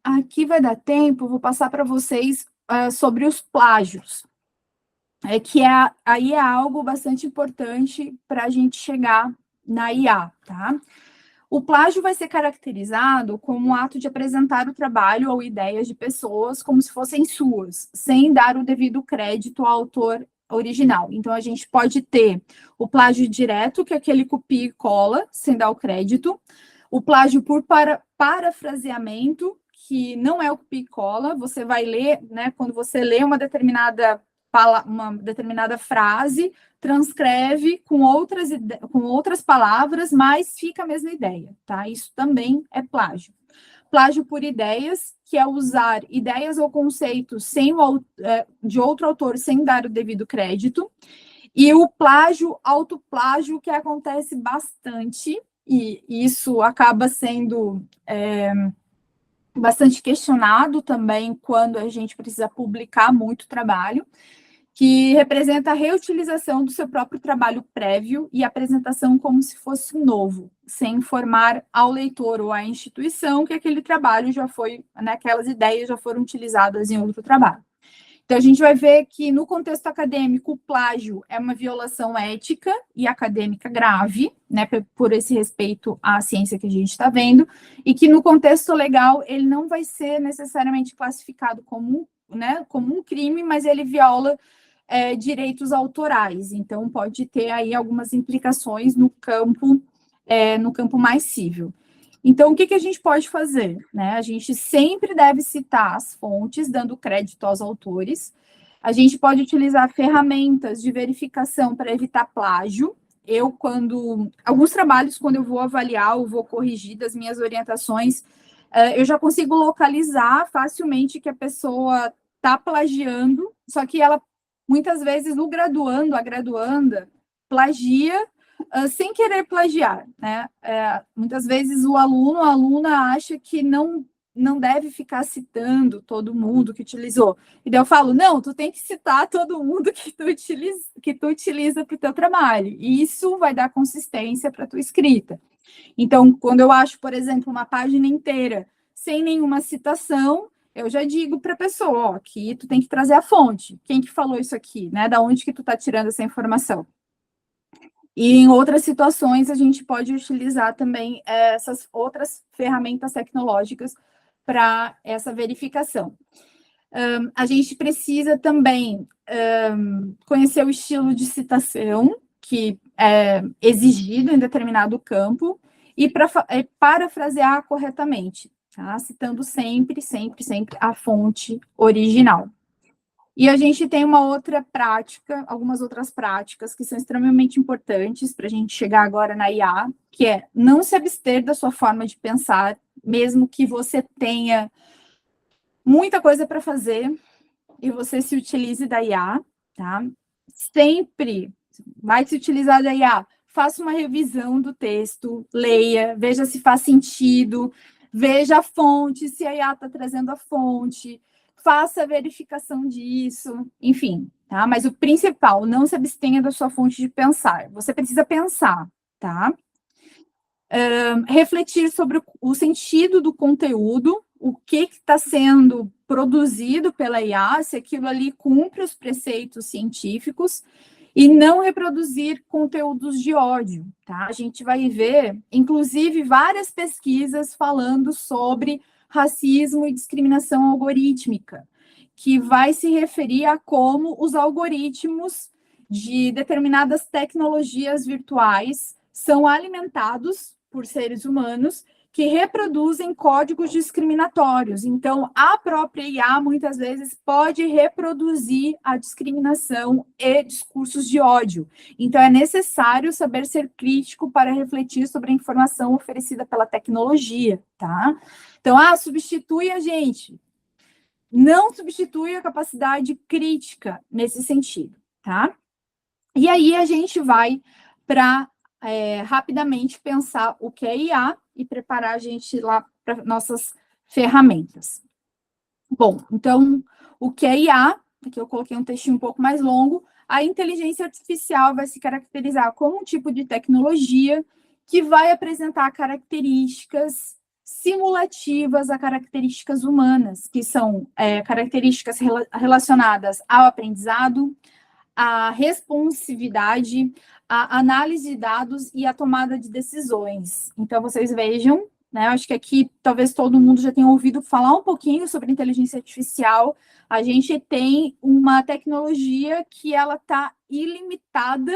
Aqui vai dar tempo, vou passar para vocês sobre os plágios, aí é algo bastante importante para a gente chegar na IA, tá? O plágio vai ser caracterizado como um ato de apresentar o trabalho ou ideias de pessoas como se fossem suas, sem dar o devido crédito ao autor original. Então, a gente pode ter o plágio direto, que é aquele copia e cola, sem dar o crédito, o plágio por parafraseamento, que não é o copia e cola, você vai ler, né, quando você lê uma determinada frase, transcreve com outras palavras, mas fica a mesma ideia, tá? Isso também é plágio. Plágio por ideias, que é usar ideias ou conceitos de outro autor sem dar o devido crédito. E o plágio, autoplágio, que acontece bastante, e isso acaba sendo bastante questionado também quando a gente precisa publicar muito trabalho, que representa a reutilização do seu próprio trabalho prévio e apresentação como se fosse novo, sem informar ao leitor ou à instituição que aquele trabalho já foi, né, aquelas ideias já foram utilizadas em outro trabalho. Então, a gente vai ver que, no contexto acadêmico, o plágio é uma violação ética e acadêmica grave, né, por esse respeito à ciência que a gente está vendo, e que, no contexto legal, ele não vai ser necessariamente classificado como um crime, mas ele viola direitos autorais. Então, pode ter aí algumas implicações no campo mais civil. Então, o que a gente pode fazer? Né? A gente sempre deve citar as fontes, dando crédito aos autores. A gente pode utilizar ferramentas de verificação para evitar plágio. Alguns trabalhos, quando eu vou avaliar ou vou corrigir das minhas orientações, eu já consigo localizar facilmente que a pessoa está plagiando, só que ela, muitas vezes, a graduanda, plagia sem querer plagiar, né? Muitas vezes a aluna acha que não deve ficar citando todo mundo que utilizou. E daí eu falo, não, tu tem que citar todo mundo que tu utiliza para o teu trabalho. E isso vai dar consistência para a tua escrita. Então, quando eu acho, por exemplo, uma página inteira sem nenhuma citação, eu já digo para a pessoa, aqui tu tem que trazer a fonte. Quem que falou isso aqui, né? Da onde que tu está tirando essa informação? E em outras situações, a gente pode utilizar também essas outras ferramentas tecnológicas para essa verificação. A gente precisa também conhecer o estilo de citação que é exigido em determinado campo e parafrasear corretamente, tá? Citando sempre a fonte original. E a gente tem algumas outras práticas que são extremamente importantes para a gente chegar agora na IA, que é não se abster da sua forma de pensar, mesmo que você tenha muita coisa para fazer e você se utilize da IA, tá? Sempre vai se utilizar da IA. Faça uma revisão do texto, leia, veja se faz sentido, veja a fonte, se a IA está trazendo a fonte, faça a verificação disso, enfim, tá? Mas o principal, não se abstenha da sua fonte de pensar. Você precisa pensar, tá? Refletir sobre o sentido do conteúdo, o que está sendo produzido pela IA, se aquilo ali cumpre os preceitos científicos, e não reproduzir conteúdos de ódio, tá? A gente vai ver, inclusive, várias pesquisas falando sobre racismo e discriminação algorítmica, que vai se referir a como os algoritmos de determinadas tecnologias virtuais são alimentados por seres humanos que reproduzem códigos discriminatórios. Então, a própria IA, muitas vezes, pode reproduzir a discriminação e discursos de ódio. Então, é necessário saber ser crítico para refletir sobre a informação oferecida pela tecnologia, tá? Então, substitui a gente. Não substitui a capacidade crítica nesse sentido, tá? E aí, a gente vai para rapidamente pensar o que é IA e preparar a gente lá para nossas ferramentas. Bom, então, o que é IA? Aqui eu coloquei um textinho um pouco mais longo. A inteligência artificial vai se caracterizar como um tipo de tecnologia que vai apresentar características simulativas a características humanas, que são características relacionadas ao aprendizado, à responsividade, a análise de dados e a tomada de decisões. Então, vocês vejam, né? Acho que aqui talvez todo mundo já tenha ouvido falar um pouquinho sobre inteligência artificial. A gente tem uma tecnologia que ela está ilimitada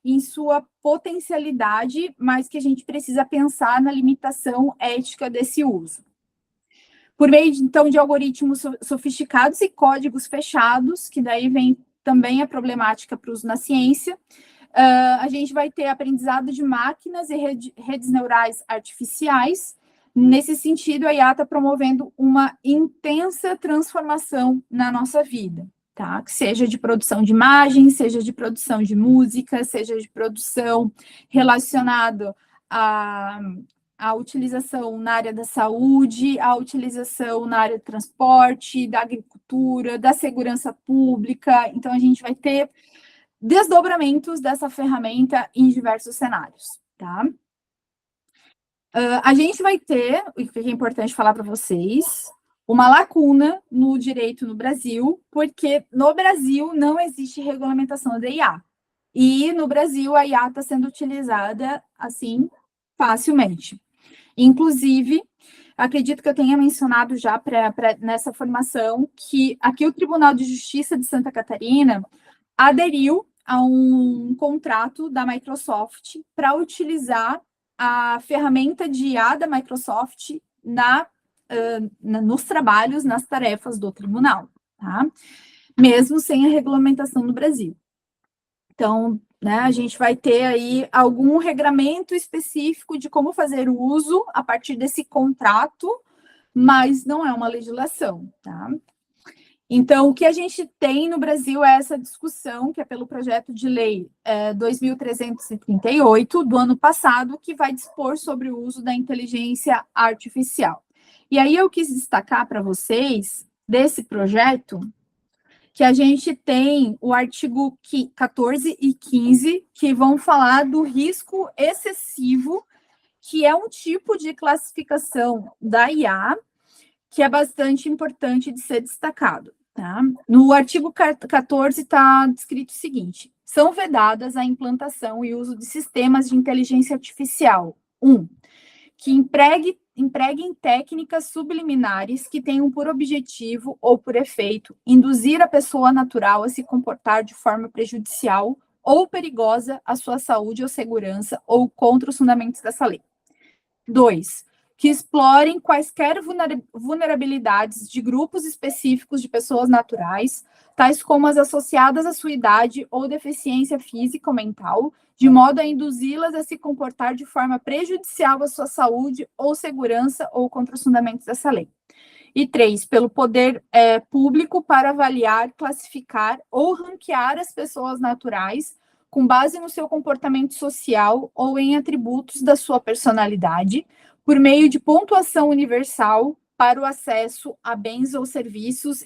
em sua potencialidade, mas que a gente precisa pensar na limitação ética desse uso. Por meio, então, de algoritmos sofisticados e códigos fechados, que daí vem também a problemática para o uso na ciência, a gente vai ter aprendizado de máquinas e redes neurais artificiais. Nesse sentido, a IA está promovendo uma intensa transformação na nossa vida, tá? Que seja de produção de imagens, seja de produção de música, seja de produção relacionado a utilização na área da saúde, a utilização na área do transporte, da agricultura, da segurança pública. Então, a gente vai ter desdobramentos dessa ferramenta em diversos cenários, tá? A gente vai ter, o que é importante falar para vocês, uma lacuna no direito no Brasil, porque no Brasil não existe regulamentação da IA. E no Brasil a IA está sendo utilizada, assim, facilmente. Inclusive, acredito que eu tenha mencionado já nessa formação que aqui o Tribunal de Justiça de Santa Catarina aderiu a um contrato da Microsoft para utilizar a ferramenta de IA da Microsoft nos trabalhos, nas tarefas do tribunal, tá? Mesmo sem a regulamentação no Brasil. Então, né, a gente vai ter aí algum regramento específico de como fazer o uso a partir desse contrato, mas não é uma legislação, tá? Então, o que a gente tem no Brasil é essa discussão, que é pelo projeto de lei 2.338, do ano passado, que vai dispor sobre o uso da inteligência artificial. E aí eu quis destacar para vocês, desse projeto, que a gente tem o artigo 14 e 15, que vão falar do risco excessivo, que é um tipo de classificação da IA, que é bastante importante de ser destacado, tá? No artigo 14 está descrito o seguinte: são vedadas a implantação e uso de sistemas de inteligência artificial. Que empreguem técnicas subliminares que tenham por objetivo ou por efeito induzir a pessoa natural a se comportar de forma prejudicial ou perigosa à sua saúde ou segurança ou contra os fundamentos dessa lei. 2, que explorem quaisquer vulnerabilidades de grupos específicos de pessoas naturais, tais como as associadas à sua idade ou deficiência física ou mental, de modo a induzi-las a se comportar de forma prejudicial à sua saúde ou segurança ou contra os fundamentos dessa lei. E 3, pelo poder público para avaliar, classificar ou ranquear as pessoas naturais com base no seu comportamento social ou em atributos da sua personalidade, por meio de pontuação universal para o acesso a bens ou serviços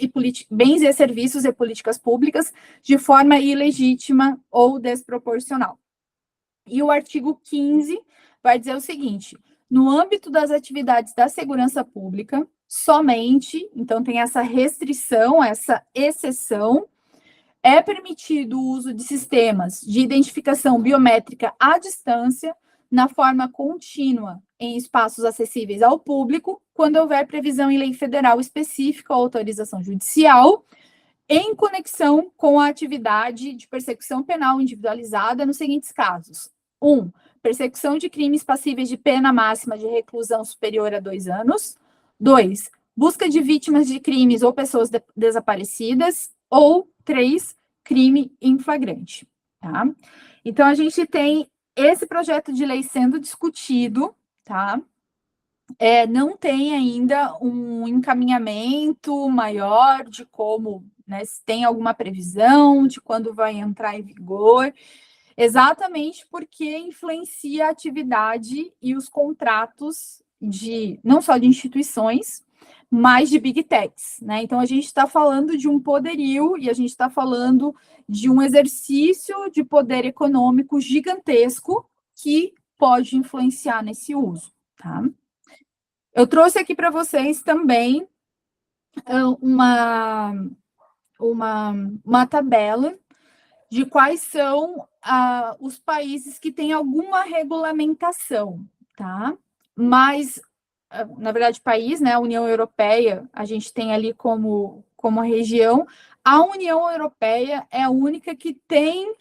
bens e serviços e políticas públicas de forma ilegítima ou desproporcional. E o artigo 15 vai dizer o seguinte: no âmbito das atividades da segurança pública, somente, então tem essa restrição, essa exceção, é permitido o uso de sistemas de identificação biométrica à distância, na forma contínua, em espaços acessíveis ao público, quando houver previsão em lei federal específica ou autorização judicial, em conexão com a atividade de persecução penal individualizada nos seguintes casos: persecução de crimes passíveis de pena máxima de reclusão superior a 2 anos. 2, busca de vítimas de crimes ou pessoas desaparecidas. Ou 3, crime em flagrante, tá? Então, a gente tem esse projeto de lei sendo discutido, tá? Não tem ainda um encaminhamento maior de como, né, se tem alguma previsão de quando vai entrar em vigor, exatamente porque influencia a atividade e os contratos de não só de instituições, mas de big techs, né? Então a gente está falando de um poderio e a gente está falando de um exercício de poder econômico gigantesco que pode influenciar nesse uso, tá? Eu trouxe aqui para vocês também uma, uma tabela de quais são os países que têm alguma regulamentação, tá? Mas, na verdade, país, né? A União Europeia, a gente tem ali como região. A União Europeia é a única que tem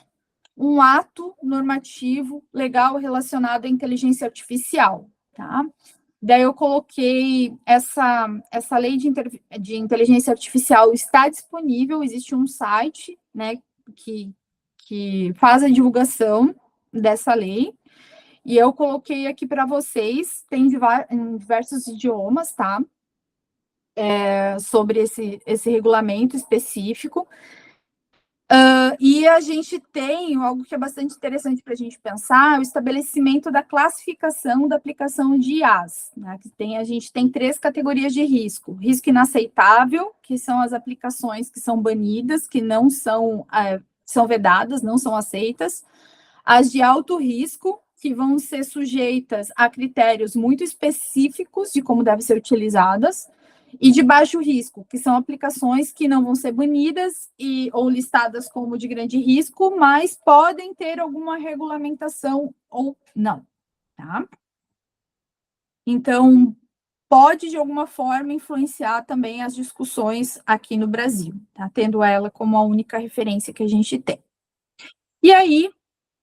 um ato normativo legal relacionado à inteligência artificial, tá? Daí eu coloquei essa lei de inteligência artificial está disponível, existe um site, né, que faz a divulgação dessa lei, e eu coloquei aqui para vocês, tem em diversos idiomas, tá? Sobre esse regulamento específico. E a gente tem algo que é bastante interessante para a gente pensar, o estabelecimento da classificação da aplicação de IAs, né? A gente tem 3 categorias de risco. Risco inaceitável, que são as aplicações que são banidas, que não são vedadas, não são aceitas. As de alto risco, que vão ser sujeitas a critérios muito específicos de como devem ser utilizadas, e de baixo risco, que são aplicações que não vão ser banidas ou listadas como de grande risco, mas podem ter alguma regulamentação ou não, tá? Então, pode, de alguma forma, influenciar também as discussões aqui no Brasil, tá? Tendo ela como a única referência que a gente tem. E aí,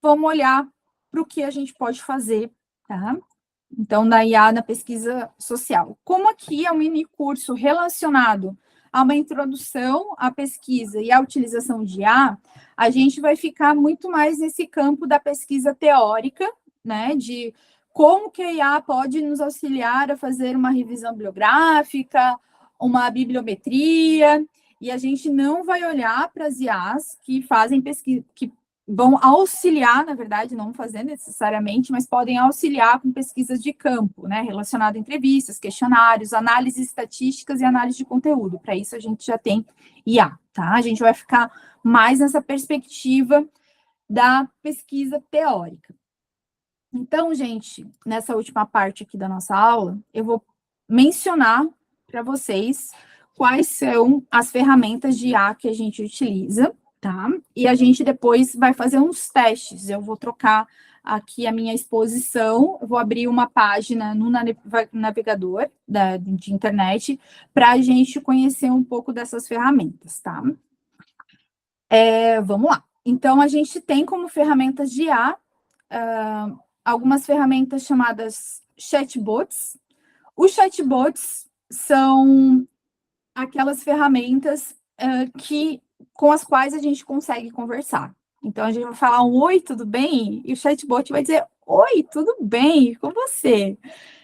vamos olhar para o que a gente pode fazer, tá? Então, na IA, na pesquisa social. Como aqui é um mini curso relacionado a uma introdução à pesquisa e à utilização de IA, a gente vai ficar muito mais nesse campo da pesquisa teórica, né, de como que a IA pode nos auxiliar a fazer uma revisão bibliográfica, uma bibliometria, e a gente não vai olhar para as IAs que fazem pesquisa, que vão auxiliar, na verdade, não fazer necessariamente, mas podem auxiliar com pesquisas de campo, né, relacionado a entrevistas, questionários, análises estatísticas e análise de conteúdo. Para isso, a gente já tem IA, tá? A gente vai ficar mais nessa perspectiva da pesquisa teórica. Então, gente, nessa última parte aqui da nossa aula, eu vou mencionar para vocês quais são as ferramentas de IA que a gente utiliza, tá? E a gente depois vai fazer uns testes. Eu vou trocar aqui a minha exposição, eu vou abrir uma página no navegador de internet para a gente conhecer um pouco dessas ferramentas, tá? Vamos lá. Então, a gente tem como ferramentas de IA algumas ferramentas chamadas chatbots. Os chatbots são aquelas ferramentas com as quais a gente consegue conversar. Então, a gente vai falar um oi, tudo bem? E o chatbot vai dizer, oi, tudo bem, e com você?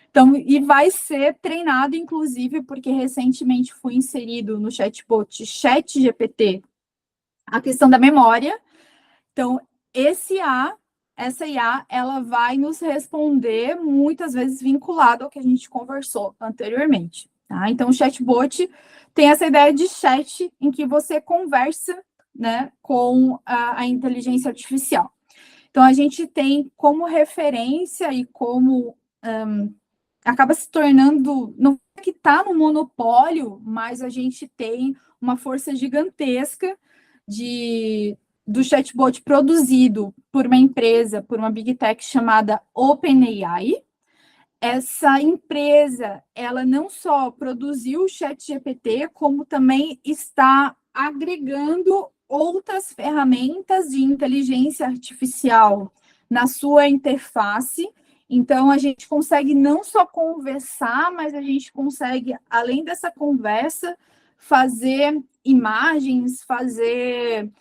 Então, e vai ser treinado, inclusive, porque recentemente foi inserido no chatbot ChatGPT a questão da memória. Então, essa IA, ela vai nos responder muitas vezes vinculado ao que a gente conversou anteriormente. Tá? Então, o chatbot tem essa ideia de chat em que você conversa, né, com a inteligência artificial. Então, a gente tem como referência e como acaba se tornando, não é que está no monopólio, mas a gente tem uma força gigantesca do chatbot produzido por uma empresa, por uma big tech chamada OpenAI. Essa empresa, ela não só produziu o ChatGPT, como também está agregando outras ferramentas de inteligência artificial na sua interface. Então, a gente consegue não só conversar, mas a gente consegue, além dessa conversa, fazer imagens, fazer...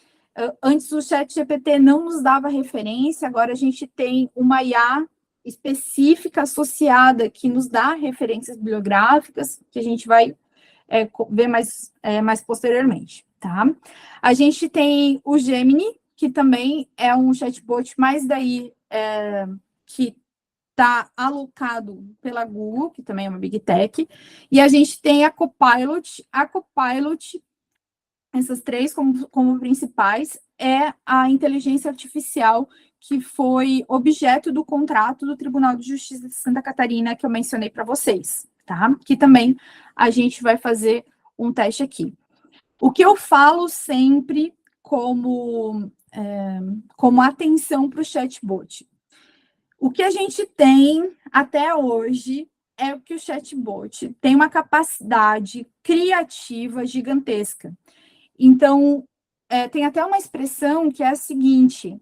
Antes o ChatGPT não nos dava referência, agora a gente tem uma IA específica associada que nos dá referências bibliográficas, que a gente vai ver mais posteriormente, tá? A gente tem o Gemini, que também é um chatbot, mas daí que está alocado pela Google, que também é uma Big Tech, e a gente tem a Copilot. A Copilot, essas três como principais, é a inteligência artificial que foi objeto do contrato do Tribunal de Justiça de Santa Catarina, que eu mencionei para vocês, tá? Que também a gente vai fazer um teste aqui. O que eu falo sempre como atenção para o chatbot? O que a gente tem até hoje é que o chatbot tem uma capacidade criativa gigantesca. Então, tem até uma expressão que é a seguinte: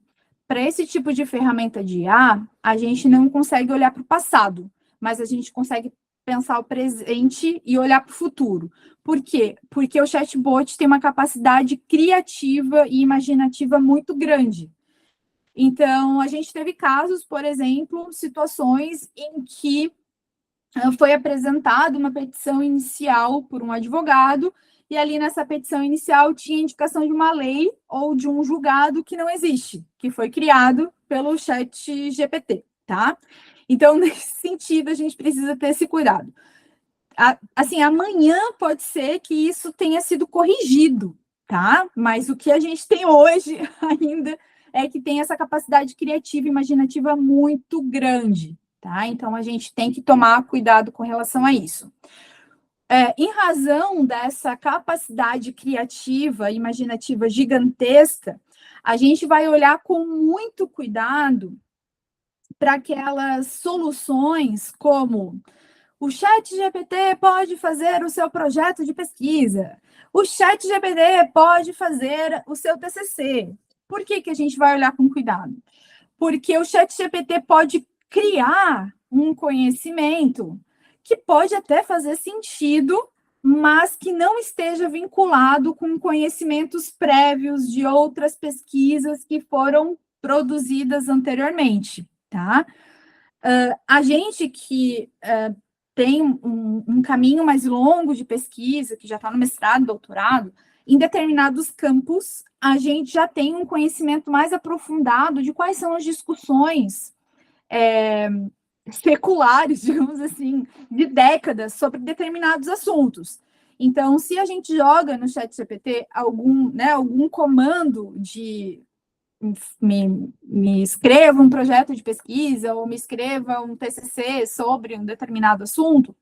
para esse tipo de ferramenta de IA, a gente não consegue olhar para o passado, mas a gente consegue pensar o presente e olhar para o futuro. Por quê? Porque o chatbot tem uma capacidade criativa e imaginativa muito grande. Então, a gente teve casos, por exemplo, situações em que foi apresentada uma petição inicial por um advogado, e ali nessa petição inicial tinha indicação de uma lei ou de um julgado que não existe, que foi criado pelo chat GPT, tá? Então, nesse sentido, a gente precisa ter esse cuidado. Assim, amanhã pode ser que isso tenha sido corrigido, tá? Mas o que a gente tem hoje ainda é que tem essa capacidade criativa e imaginativa muito grande, tá? Então, a gente tem que tomar cuidado com relação a isso. Em razão dessa capacidade criativa e imaginativa gigantesca, a gente vai olhar com muito cuidado para aquelas soluções como o ChatGPT pode fazer o seu projeto de pesquisa. O ChatGPT pode fazer o seu TCC. Por que a gente vai olhar com cuidado? Porque o ChatGPT pode criar um conhecimento que pode até fazer sentido, mas que não esteja vinculado com conhecimentos prévios de outras pesquisas que foram produzidas anteriormente, tá? A gente que tem um caminho mais longo de pesquisa, que já está no mestrado, doutorado, em determinados campos, a gente já tem um conhecimento mais aprofundado de quais são as discussões seculares, digamos assim, de décadas sobre determinados assuntos. Então, se a gente joga no ChatGPT algum comando de me escreva um projeto de pesquisa ou me escreva um TCC sobre um determinado assunto,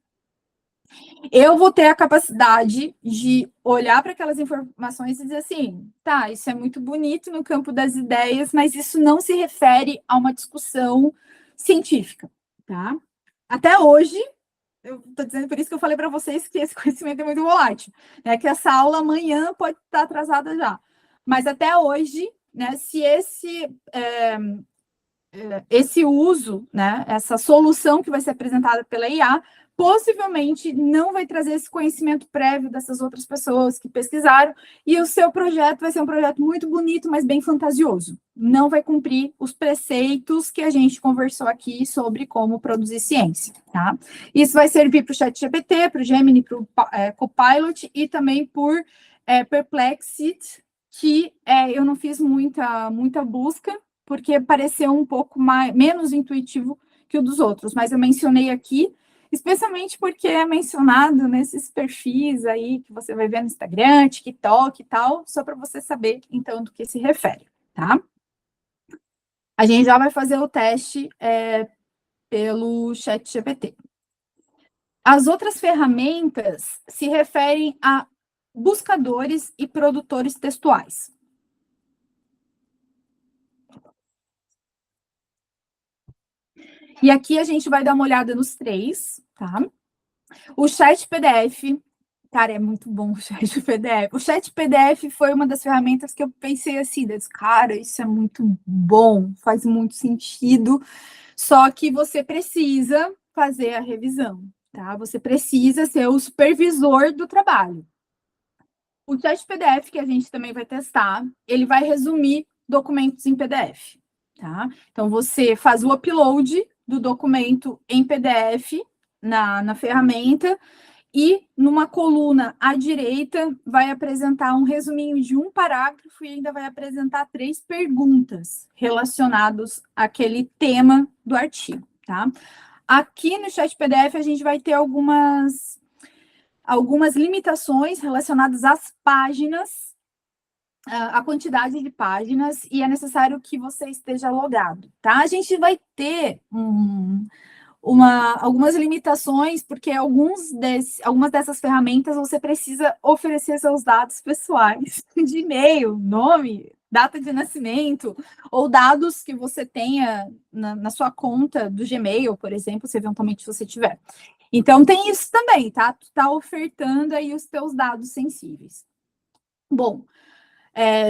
eu vou ter a capacidade de olhar para aquelas informações e dizer assim, tá, isso é muito bonito no campo das ideias, mas isso não se refere a uma discussão científica, tá? Até hoje, eu estou dizendo por isso que eu falei para vocês que esse conhecimento é muito volátil, né? Que essa aula amanhã pode estar atrasada já, mas até hoje, né? Se esse uso, né? Essa solução que vai ser apresentada pela IA possivelmente não vai trazer esse conhecimento prévio dessas outras pessoas que pesquisaram, e o seu projeto vai ser um projeto muito bonito, mas bem fantasioso. Não vai cumprir os preceitos que a gente conversou aqui sobre como produzir ciência, tá? Isso vai servir para o ChatGPT, para o Gemini, para o Copilot e também por Perplexity, que eu não fiz muita busca, porque pareceu um pouco menos intuitivo que o dos outros, mas eu mencionei aqui, especialmente porque é mencionado nesses perfis aí que você vai ver no Instagram, TikTok e tal, só para você saber, então, do que se refere, tá? A gente já vai fazer o teste pelo ChatGPT. As outras ferramentas se referem a buscadores e produtores textuais. E aqui a gente vai dar uma olhada nos três, tá? O Chat PDF, Cara, é muito bom o chat PDF. O chat PDF foi uma das ferramentas que eu pensei assim, cara, isso é muito bom, faz muito sentido, só que você precisa fazer a revisão, tá? Você precisa ser o supervisor do trabalho. O chat PDF que a gente também vai testar, ele vai resumir documentos em PDF, tá? Então, você faz o upload do documento em PDF na ferramenta e numa coluna à direita vai apresentar um resuminho de um parágrafo e ainda vai apresentar 3 perguntas relacionadas àquele tema do artigo, tá? Aqui no chat PDF a gente vai ter algumas limitações relacionadas às páginas, a quantidade de páginas, e é necessário que você esteja logado, tá? A gente vai ter algumas limitações, porque algumas dessas ferramentas você precisa oferecer seus dados pessoais, de e-mail, nome, data de nascimento, ou dados que você tenha na sua conta do Gmail, por exemplo, se eventualmente você tiver. Então, tem isso também, tá? Tu tá ofertando aí os teus dados sensíveis. Bom,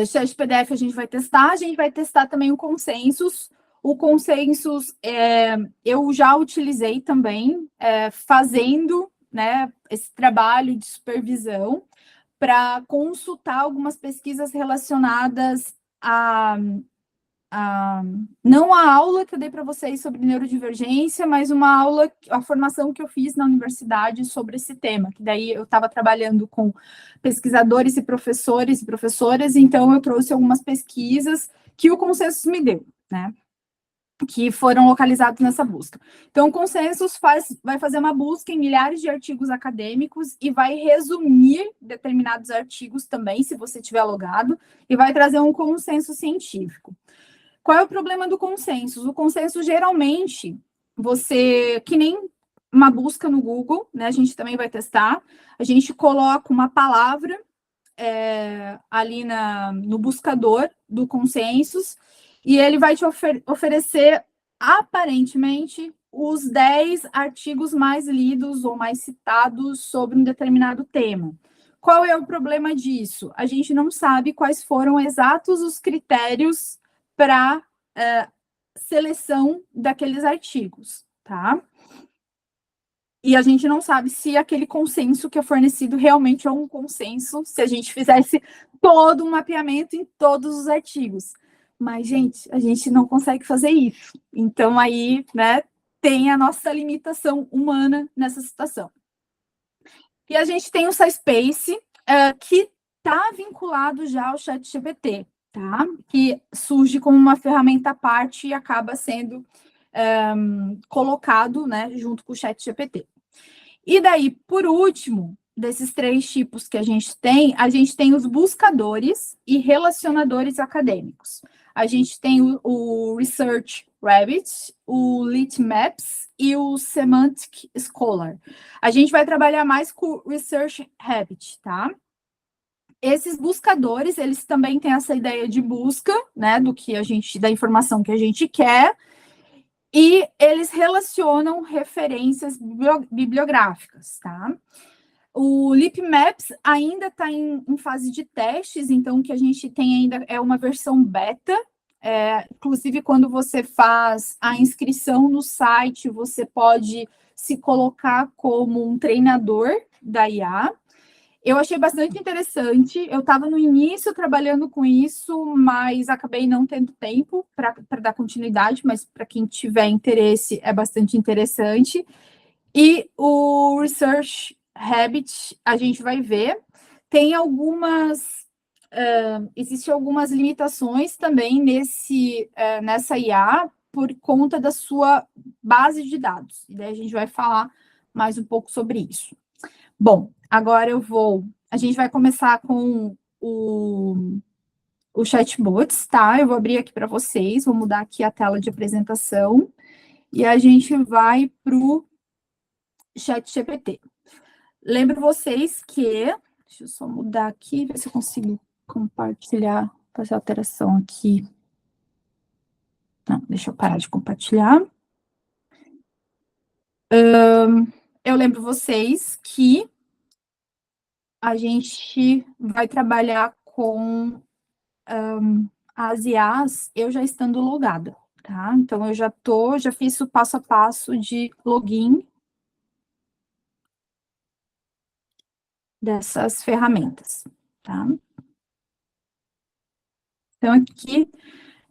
chat PDF a gente vai testar também o Consensus. O Consensus eu já utilizei também, fazendo, né, esse trabalho de supervisão para consultar algumas pesquisas relacionadas não a aula que eu dei para vocês sobre neurodivergência, mas a formação que eu fiz na universidade sobre esse tema, que daí eu estava trabalhando com pesquisadores e professoras, então eu trouxe algumas pesquisas que o Consensus me deu, né? Que foram localizados nessa busca. Então, o Consensus vai fazer uma busca em milhares de artigos acadêmicos e vai resumir determinados artigos também, se você tiver logado, e vai trazer um consenso científico. Qual é o problema do consenso? O consenso, geralmente, que nem uma busca no Google, né? A gente também vai testar, a gente coloca uma palavra ali no buscador do consensus, e ele vai te oferecer, aparentemente, os 10 artigos mais lidos ou mais citados sobre um determinado tema. Qual é o problema disso? A gente não sabe quais foram exatos os critérios para seleção daqueles artigos, tá? E a gente não sabe se aquele consenso que é fornecido realmente é um consenso, se a gente fizesse todo um mapeamento em todos os artigos. Mas, gente, a gente não consegue fazer isso. Então, aí, né, tem a nossa limitação humana nessa situação. E a gente tem o SciSpace, que está vinculado já ao ChatGPT, tá? Que surge como uma ferramenta à parte e acaba sendo colocado, né, junto com o ChatGPT. E daí, por último, desses 3 tipos que a gente tem os buscadores e relacionadores acadêmicos. A gente tem o Research Rabbit, o Litmaps e o Semantic Scholar. A gente vai trabalhar mais com o Research Rabbit, tá? Esses buscadores, eles também têm essa ideia de busca, né, da informação que a gente quer, e eles relacionam referências bibliográficas, tá? O LeapMaps ainda está em fase de testes, então o que a gente tem ainda é uma versão beta. Inclusive, quando você faz a inscrição no site, você pode se colocar como um treinador da IA. Eu achei bastante interessante. Eu estava no início trabalhando com isso, mas acabei não tendo tempo para dar continuidade, mas para quem tiver interesse, é bastante interessante. E o Research Habit, a gente vai ver. Tem existem algumas limitações também nessa IA por conta da sua base de dados. E daí a gente vai falar mais um pouco sobre isso. Bom, agora a gente vai começar com o chatbots, tá? Eu vou abrir aqui para vocês, vou mudar aqui a tela de apresentação e a gente vai para o ChatGPT. Lembro vocês que, deixa eu só mudar aqui, ver se eu consigo compartilhar, fazer alteração aqui. Não, deixa eu parar de compartilhar. Eu lembro vocês que a gente vai trabalhar com as IAs, eu já estando logada, tá? Então, eu já fiz o passo a passo de login dessas ferramentas, tá? Então, aqui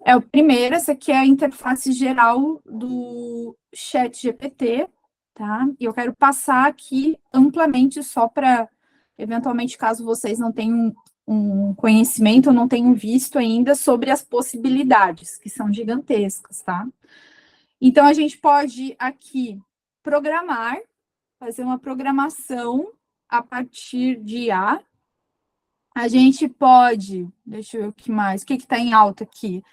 é o primeiro, essa aqui é a interface geral do Chat GPT, tá? E eu quero passar aqui amplamente só para, eventualmente, caso vocês não tenham um conhecimento ou não tenham visto ainda sobre as possibilidades, que são gigantescas, tá? Então, a gente pode aqui programar, fazer uma programação a partir de A. A gente pode, deixa eu ver o que mais, o que está em alta aqui?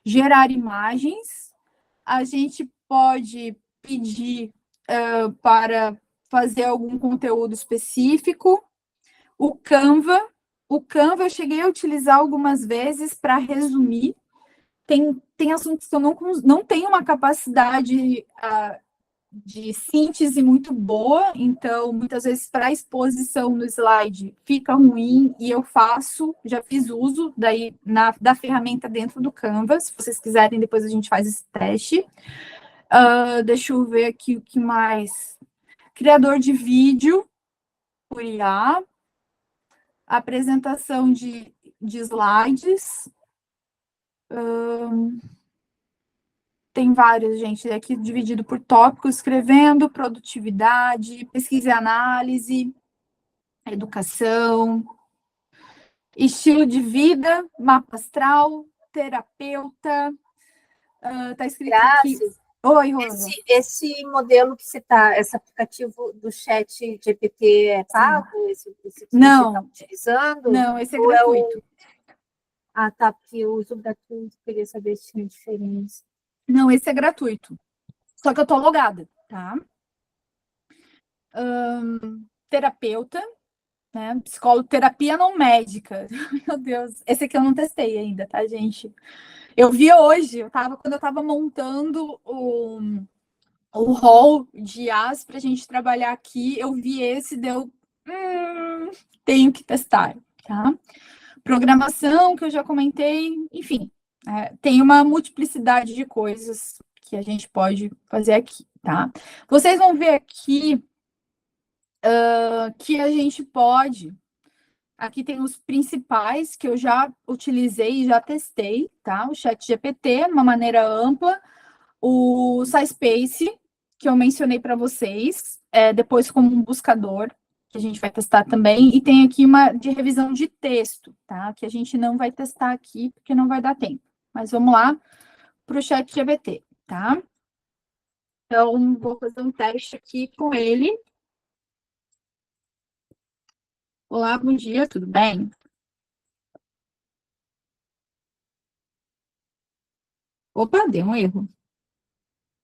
Gerar imagens. A gente pode pedir para fazer algum conteúdo específico. O Canva eu cheguei a utilizar algumas vezes para resumir. Tem assuntos que eu não tenho uma capacidade de síntese muito boa, então muitas vezes para exposição no slide fica ruim e eu já fiz uso da ferramenta dentro do Canva. Se vocês quiserem, depois a gente faz esse teste. Deixa eu ver aqui o que mais. Criador de vídeo por IA, apresentação de slides. Tem vários, gente, aqui dividido por tópicos, escrevendo, produtividade, pesquisa e análise, educação, estilo de vida, mapa astral, terapeuta, tá escrito aqui. Graças. Oi, Rosa. Esse modelo que você está, esse aplicativo do Chat GPT é pago? Esse que você está utilizando? Não, esse é gratuito. Ah, tá, porque eu uso gratuito, queria saber se tinha diferença. Não, esse é gratuito. Só que eu tô logada, tá? Terapeuta, né? Psicólogo, terapia não médica. Meu Deus, esse aqui eu não testei ainda, tá, gente? Eu vi hoje, quando eu tava montando o hall de IAs para a gente trabalhar aqui, eu vi esse, tenho que testar, tá? Programação, que eu já comentei, enfim, tem uma multiplicidade de coisas que a gente pode fazer aqui, tá? Vocês vão ver aqui que a gente pode. Aqui tem os principais que eu já utilizei e já testei, tá? O Chat GPT, de uma maneira ampla, o SciSpace, que eu mencionei para vocês, depois como um buscador, que a gente vai testar também, e tem aqui uma de revisão de texto, tá? Que a gente não vai testar aqui, porque não vai dar tempo. Mas vamos lá para o Chat GPT, tá? Então, vou fazer um teste aqui com ele. Olá, bom dia, tudo bem? Opa, deu um erro.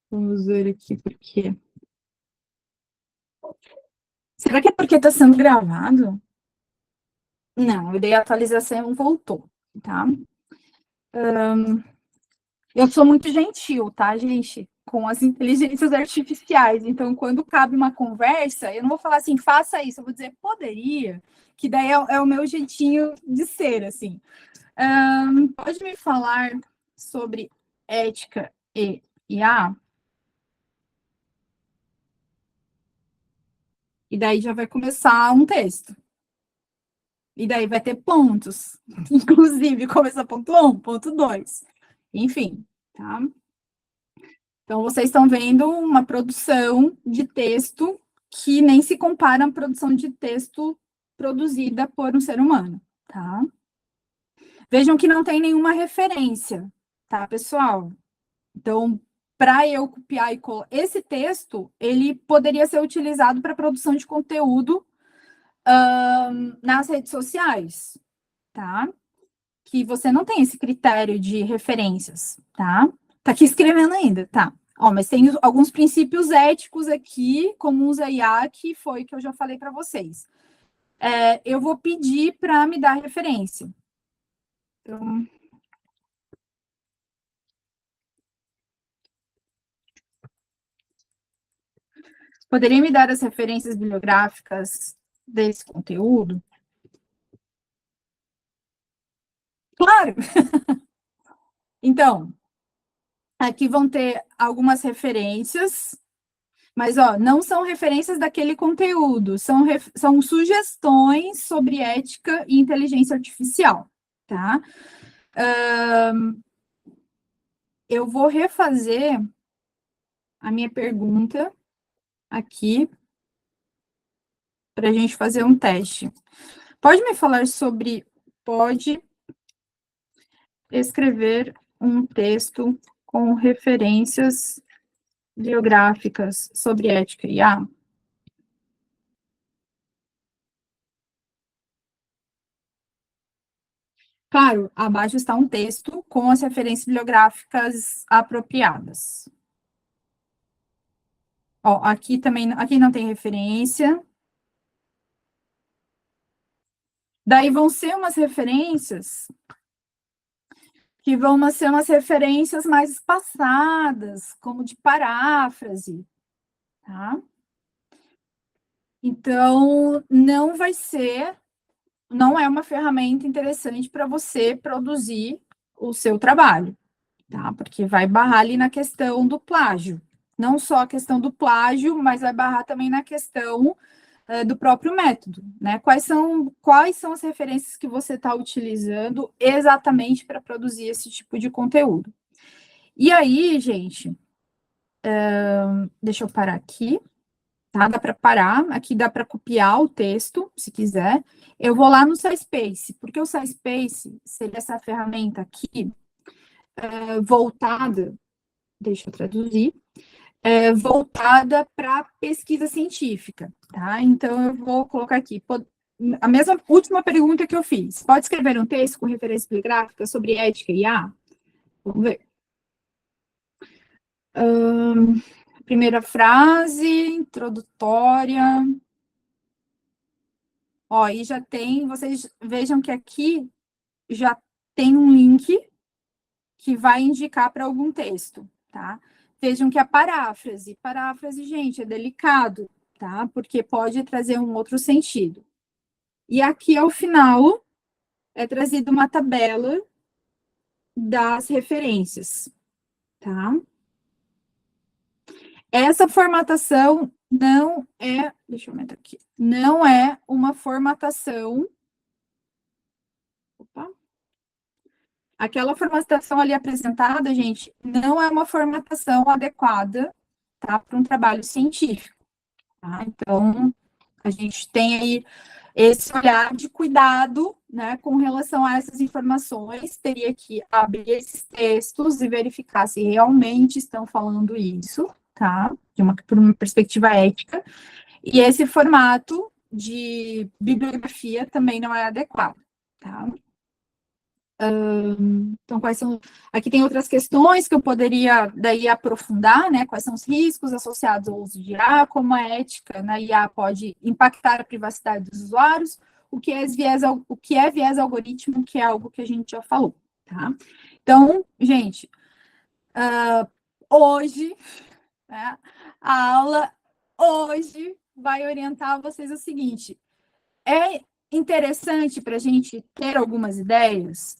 Vamos ver aqui por quê. Será que é porque está sendo gravado? Não, eu dei a atualização e voltou, tá? Eu sou muito gentil, tá, gente? Com as inteligências artificiais. Então, quando cabe uma conversa, eu não vou falar assim, faça isso, eu vou dizer, poderia, que daí é o meu jeitinho de ser, assim. Pode me falar sobre ética e IA? E daí já vai começar um texto. E daí vai ter pontos. Inclusive, começa ponto 1, ponto 2. Enfim, tá? Então, vocês estão vendo uma produção de texto que nem se compara à produção de texto produzida por um ser humano, tá? Vejam que não tem nenhuma referência, tá, pessoal? Então, para eu copiar e colar esse texto, ele poderia ser utilizado para produção de conteúdo nas redes sociais, tá? Que você não tem esse critério de referências, tá? Tá aqui escrevendo ainda, tá? Ó, mas tem alguns princípios éticos aqui, comuns a IA, que foi que eu já falei para vocês. Eu vou pedir para me dar referência. Então, poderia me dar as referências bibliográficas desse conteúdo? Claro! Então, aqui vão ter algumas referências, mas, ó, não são referências daquele conteúdo, são sugestões sobre ética e inteligência artificial, tá? Eu vou refazer a minha pergunta aqui para a gente fazer um teste. Pode me falar sobre... Pode escrever um texto com referências biográficas sobre ética e IA? Claro, abaixo está um texto com as referências bibliográficas apropriadas. Ó, aqui também, aqui não tem referência. Daí vão ser umas referências que vão ser umas referências mais espaçadas, como de paráfrase, tá? Então, não é uma ferramenta interessante para você produzir o seu trabalho, tá? Porque vai barrar ali na questão do plágio. Não só a questão do plágio, mas vai barrar também na questão do próprio método, né? Quais são as referências que você está utilizando exatamente para produzir esse tipo de conteúdo? E aí, gente, deixa eu parar aqui, tá? Dá para parar, aqui dá para copiar o texto, se quiser. Eu vou lá no SciSpace, porque o SciSpace seria essa ferramenta aqui, voltada, deixa eu traduzir, voltada para pesquisa científica, tá? Então, eu vou colocar aqui, a mesma última pergunta que eu fiz. Pode escrever um texto com referência bibliográfica sobre ética e IA? Vamos ver. Primeira frase, introdutória. Ó, e já tem, vocês vejam que aqui já tem um link que vai indicar para algum texto, tá? Vejam que a paráfrase, gente, é delicado, tá? Porque pode trazer um outro sentido. E aqui, ao final, é trazida uma tabela das referências, tá? Essa formatação não é, deixa eu aumentar aqui, não é uma formatação, opa, aquela formatação ali apresentada, gente, não é uma formatação adequada, tá, para um trabalho científico, tá? Então, a gente tem aí esse olhar de cuidado, né, com relação a essas informações, teria que abrir esses textos e verificar se realmente estão falando isso, tá? Por uma perspectiva ética. E esse formato de bibliografia também não é adequado, tá? Então, quais são... Aqui tem outras questões que eu poderia, daí, aprofundar, né? Quais são os riscos associados ao uso de IA, como a ética na IA pode impactar a privacidade dos usuários, o que é viés algoritmo, que é algo que a gente já falou, tá? Então, gente, hoje, né, a aula hoje vai orientar vocês o seguinte: é interessante para a gente ter algumas ideias?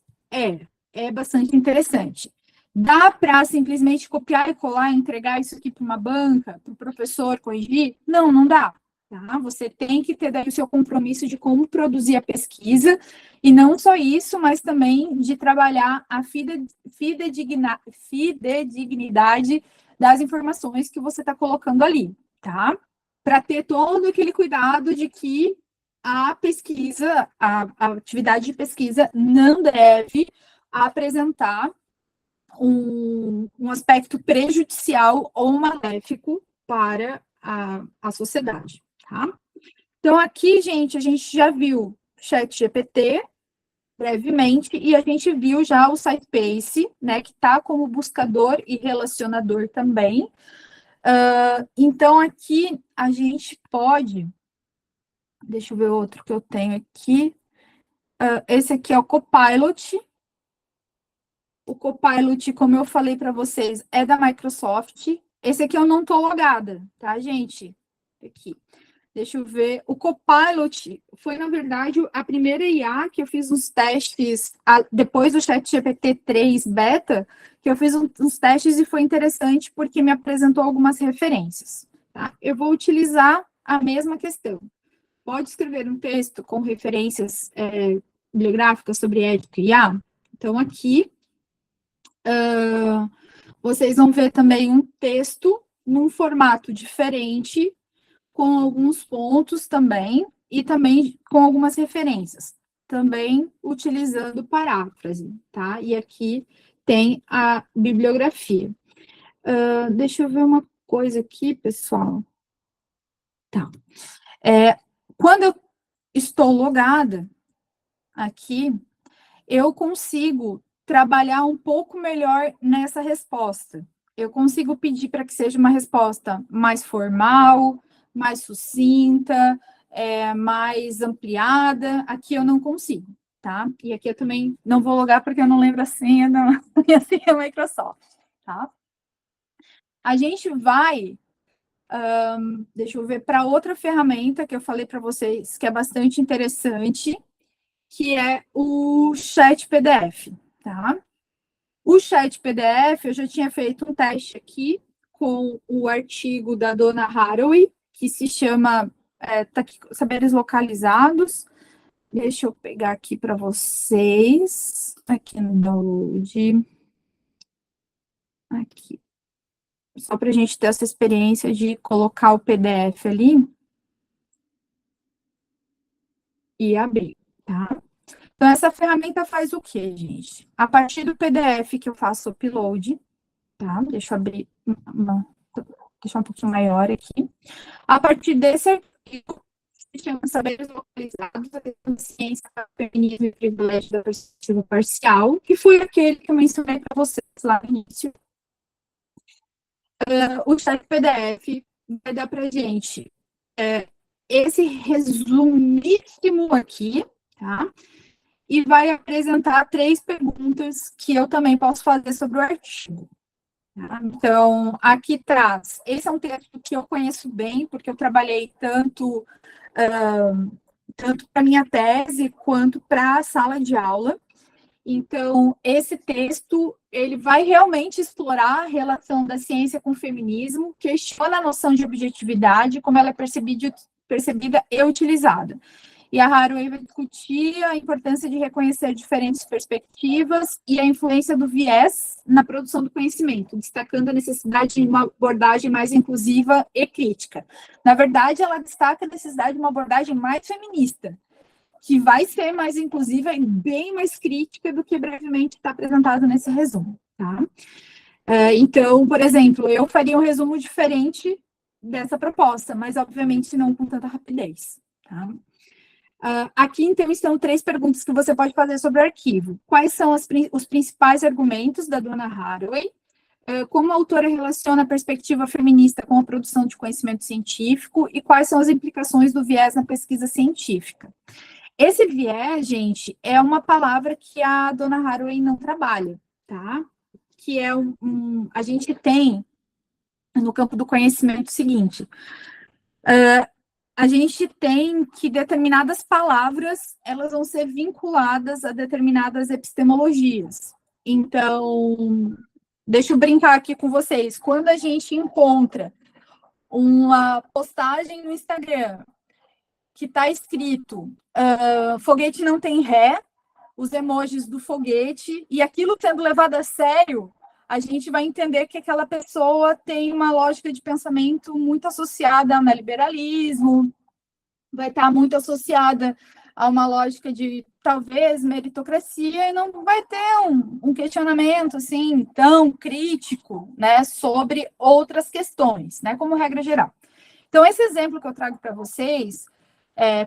É bastante interessante. Dá para simplesmente copiar e colar e entregar isso aqui para uma banca, para o professor corrigir? Não, não dá. Tá? Você tem que ter daí o seu compromisso de como produzir a pesquisa, e não só isso, mas também de trabalhar a fidedignidade das informações que você está colocando ali, tá? Para ter todo aquele cuidado de que a pesquisa, a atividade de pesquisa não deve apresentar um aspecto prejudicial ou maléfico para a sociedade, tá? Então, aqui, gente, a gente já viu ChatGPT brevemente, e a gente viu já o SciSpace, né, que está como buscador e relacionador também. Então, aqui a gente pode... Deixa eu ver outro que eu tenho aqui. Esse aqui é o Copilot. O Copilot, como eu falei para vocês, é da Microsoft. Esse aqui eu não estou logada, tá, gente? Aqui. Deixa eu ver. O Copilot foi, na verdade, a primeira IA que eu fiz uns testes, depois do ChatGPT 3 beta, que eu fiz uns testes e foi interessante porque me apresentou algumas referências. Tá? Eu vou utilizar a mesma questão. Pode escrever um texto com referências bibliográficas sobre ética e IA? Então, aqui, vocês vão ver também um texto num formato diferente, com alguns pontos também, e também com algumas referências, também utilizando paráfrase, tá? E aqui tem a bibliografia. Deixa eu ver uma coisa aqui, pessoal. Tá. Quando eu estou logada aqui, eu consigo trabalhar um pouco melhor nessa resposta. Eu consigo pedir para que seja uma resposta mais formal, mais sucinta, mais ampliada. Aqui eu não consigo, tá? E aqui eu também não vou logar porque eu não lembro a senha da minha senha Microsoft, tá? A gente vai, deixa eu ver, para outra ferramenta que eu falei para vocês, que é bastante interessante, que é o Chat PDF, tá? O Chat PDF, eu já tinha feito um teste aqui com o artigo da dona Haraway, que se chama tá aqui, Saberes Localizados. Deixa eu pegar aqui para vocês, aqui no download. Aqui. Só para a gente ter essa experiência de colocar o PDF ali e abrir, tá? Então, essa ferramenta faz o quê, gente? A partir do PDF que eu faço upload, tá? Deixa eu abrir, deixar um pouquinho maior aqui. A partir desse artigo, se chama Saberes Localizados, a questão de ciência, feminismo e privilégio da perspectiva parcial, que foi aquele que eu mencionei para vocês lá no início. O chat PDF vai dar para a gente esse resumíssimo aqui, tá? E vai apresentar 3 perguntas que eu também posso fazer sobre o artigo. Tá? Então, aqui traz, esse é um texto que eu conheço bem, porque eu trabalhei tanto para a minha tese, quanto para a sala de aula. Então, esse texto, ele vai realmente explorar a relação da ciência com o feminismo, questiona a noção de objetividade, como ela é percebida e utilizada. E a Haraway vai discutir a importância de reconhecer diferentes perspectivas e a influência do viés na produção do conhecimento, destacando a necessidade de uma abordagem mais inclusiva e crítica. Na verdade, ela destaca a necessidade de uma abordagem mais feminista, que vai ser mais inclusiva e bem mais crítica do que brevemente está apresentado nesse resumo, tá? Então, por exemplo, eu faria um resumo diferente dessa proposta, mas obviamente não com tanta rapidez, tá? Aqui, então, estão 3 perguntas que você pode fazer sobre o arquivo. Quais são os principais argumentos da dona Haraway? Como a autora relaciona a perspectiva feminista com a produção de conhecimento científico e quais são as implicações do viés na pesquisa científica? Esse viés, gente, é uma palavra que a dona Haraway não trabalha, tá? Que é a gente tem no campo do conhecimento o seguinte, a gente tem que determinadas palavras, elas vão ser vinculadas a determinadas epistemologias. Então, deixa eu brincar aqui com vocês. Quando a gente encontra uma postagem no Instagram que está escrito foguete não tem ré, os emojis do foguete, e aquilo sendo levado a sério, a gente vai entender que aquela pessoa tem uma lógica de pensamento muito associada ao neoliberalismo, vai estar muito associada a uma lógica de, talvez, meritocracia, e não vai ter um questionamento, assim, tão crítico, né, sobre outras questões, né, como regra geral. Então, esse exemplo que eu trago para vocês,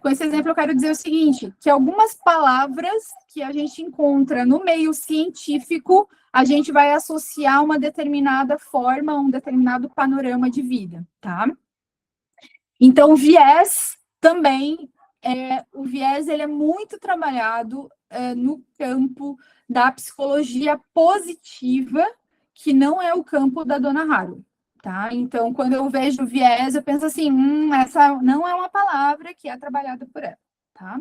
com esse exemplo eu quero dizer o seguinte, que algumas palavras que a gente encontra no meio científico, a gente vai associar uma determinada forma, um determinado panorama de vida, tá? Então, viés também, o viés ele é muito trabalhado no campo da psicologia positiva, que não é o campo da dona Haraway, tá? Então, quando eu vejo viés, eu penso assim, essa não é uma palavra que é trabalhada por ela, tá?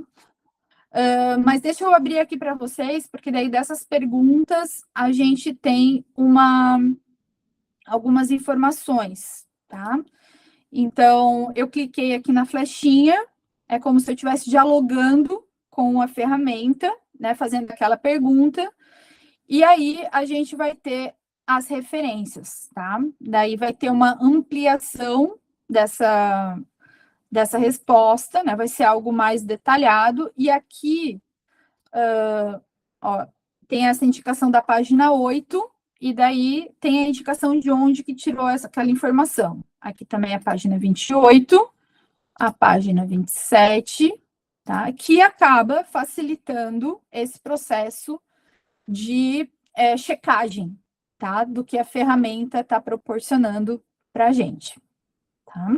Mas deixa eu abrir aqui para vocês, porque daí dessas perguntas a gente tem algumas informações, tá? Então, eu cliquei aqui na flechinha, é como se eu estivesse dialogando com a ferramenta, né, fazendo aquela pergunta, e aí a gente vai ter as referências, tá? Daí vai ter uma ampliação dessa resposta, né? Vai ser algo mais detalhado, e aqui, ó, tem essa indicação da página 8, e daí tem a indicação de onde que tirou aquela informação. Aqui também a página 28, a página 27, tá? Que acaba facilitando esse processo de checagem, tá? Do que a ferramenta está proporcionando para a gente, tá?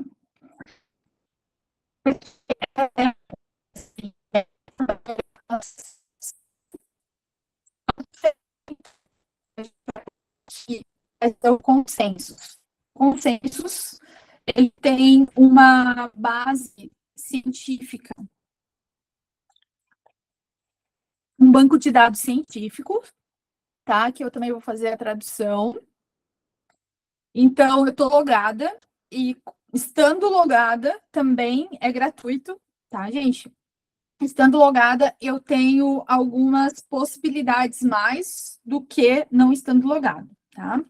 São consensos. Consensos, ele tem uma base científica, um banco de dados científico, tá? Que eu também vou fazer a tradução. Então, eu estou logada, e estando logada também é gratuito, tá, gente? Estando logada, eu tenho algumas possibilidades mais do que não estando logada, tá?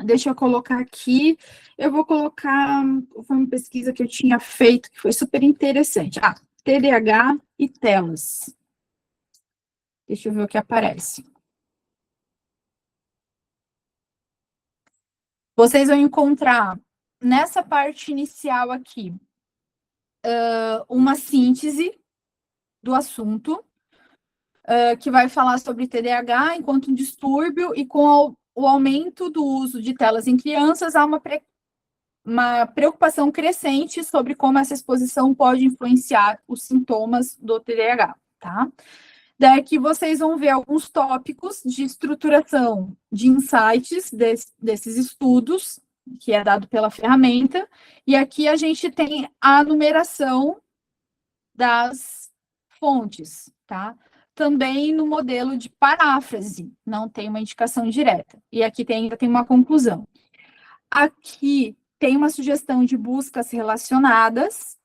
Deixa eu colocar aqui. Eu vou colocar. Foi uma pesquisa que eu tinha feito, que foi super interessante. TDAH e telas. Deixa eu ver o que aparece. Vocês vão encontrar nessa parte inicial aqui uma síntese do assunto, que vai falar sobre TDAH enquanto um distúrbio, e com o aumento do uso de telas em crianças, há uma preocupação crescente sobre como essa exposição pode influenciar os sintomas do TDAH, tá? Daí aqui vocês vão ver alguns tópicos de estruturação de insights desses estudos, que é dado pela ferramenta, e aqui a gente tem a numeração das fontes, tá? Também no modelo de paráfrase, não tem uma indicação direta. E aqui ainda tem uma conclusão. Aqui tem uma sugestão de buscas relacionadas,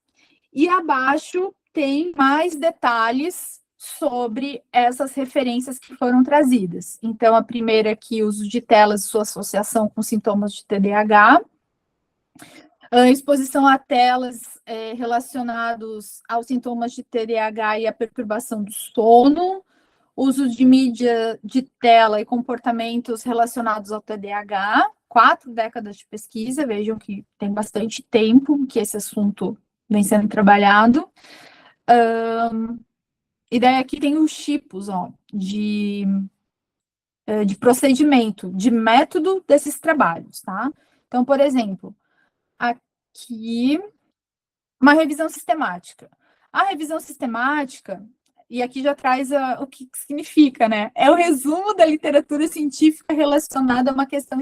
e abaixo tem mais detalhes sobre essas referências que foram trazidas. Então, a primeira aqui, uso de telas e sua associação com sintomas de TDAH. A exposição a telas relacionados aos sintomas de TDAH e a perturbação do sono. Uso de mídia de tela e comportamentos relacionados ao TDAH. 4 décadas de pesquisa, vejam que tem bastante tempo que esse assunto vem sendo trabalhado. E daí aqui tem os tipos, ó, de procedimento, de método desses trabalhos, tá? Então, por exemplo, aqui, uma revisão sistemática. A revisão sistemática, e aqui já traz o que significa, né? É o resumo da literatura científica relacionada a uma questão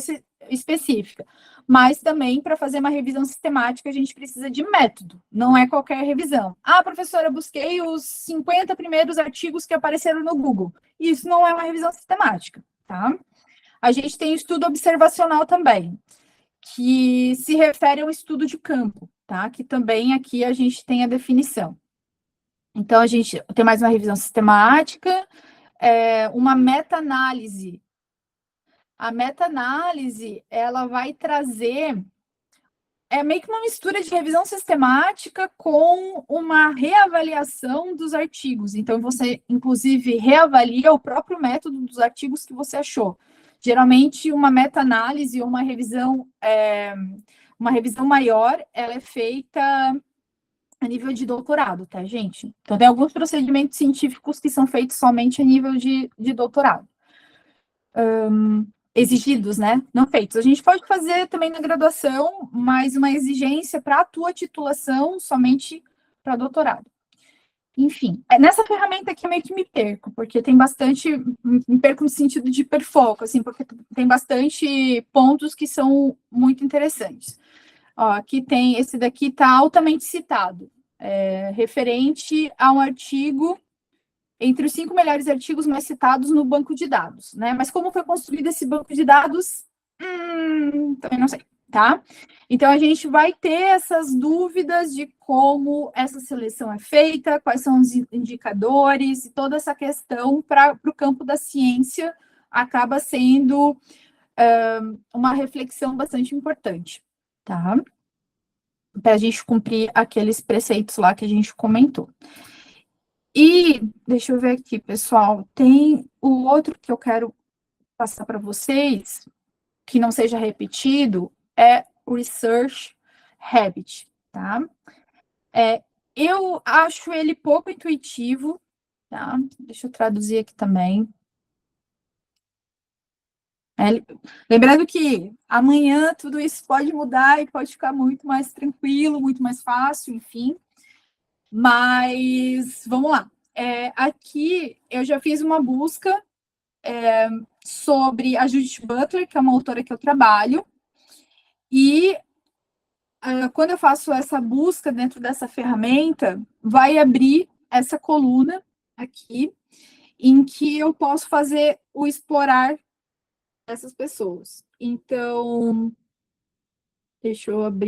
específica. Mas também, para fazer uma revisão sistemática, a gente precisa de método, não é qualquer revisão. Professora, busquei os 50 primeiros artigos que apareceram no Google. Isso não é uma revisão sistemática, tá? A gente tem estudo observacional também, que se refere ao estudo de campo, tá? Que também aqui a gente tem a definição. Então, a gente tem mais uma revisão sistemática, uma meta-análise. A meta-análise, ela vai trazer meio que uma mistura de revisão sistemática com uma reavaliação dos artigos. Então, você, inclusive, reavalia o próprio método dos artigos que você achou. Geralmente, uma meta-análise ou uma revisão maior, ela é feita a nível de doutorado, tá, gente? Então, tem alguns procedimentos científicos que são feitos somente a nível de doutorado. Exigidos, né? Não feitos. A gente pode fazer também na graduação, mas uma exigência para a tua titulação somente para doutorado. Enfim, nessa ferramenta aqui eu meio que me perco, porque tem bastante, me perco no sentido de hiperfoco, assim, porque tem bastante pontos que são muito interessantes. Ó, aqui tem, esse daqui está altamente citado, referente a um artigo, entre os 5 melhores artigos mais citados no banco de dados, né? Mas como foi construído esse banco de dados? Também não sei, tá? Então, a gente vai ter essas dúvidas de como essa seleção é feita, quais são os indicadores, e toda essa questão para o campo da ciência acaba sendo uma reflexão bastante importante, tá? Para a gente cumprir aqueles preceitos lá que a gente comentou. E, deixa eu ver aqui, pessoal, tem o outro que eu quero passar para vocês, que não seja repetido, é o Research Habit, tá? Eu acho ele pouco intuitivo, tá? Deixa eu traduzir aqui também. Lembrando que amanhã tudo isso pode mudar e pode ficar muito mais tranquilo, muito mais fácil, enfim. Mas vamos lá. Aqui eu já fiz uma busca sobre a Judith Butler, que é uma autora que eu trabalho, e quando eu faço essa busca dentro dessa ferramenta, vai abrir essa coluna aqui, em que eu posso fazer o explorar dessas pessoas. Então, deixa eu abrir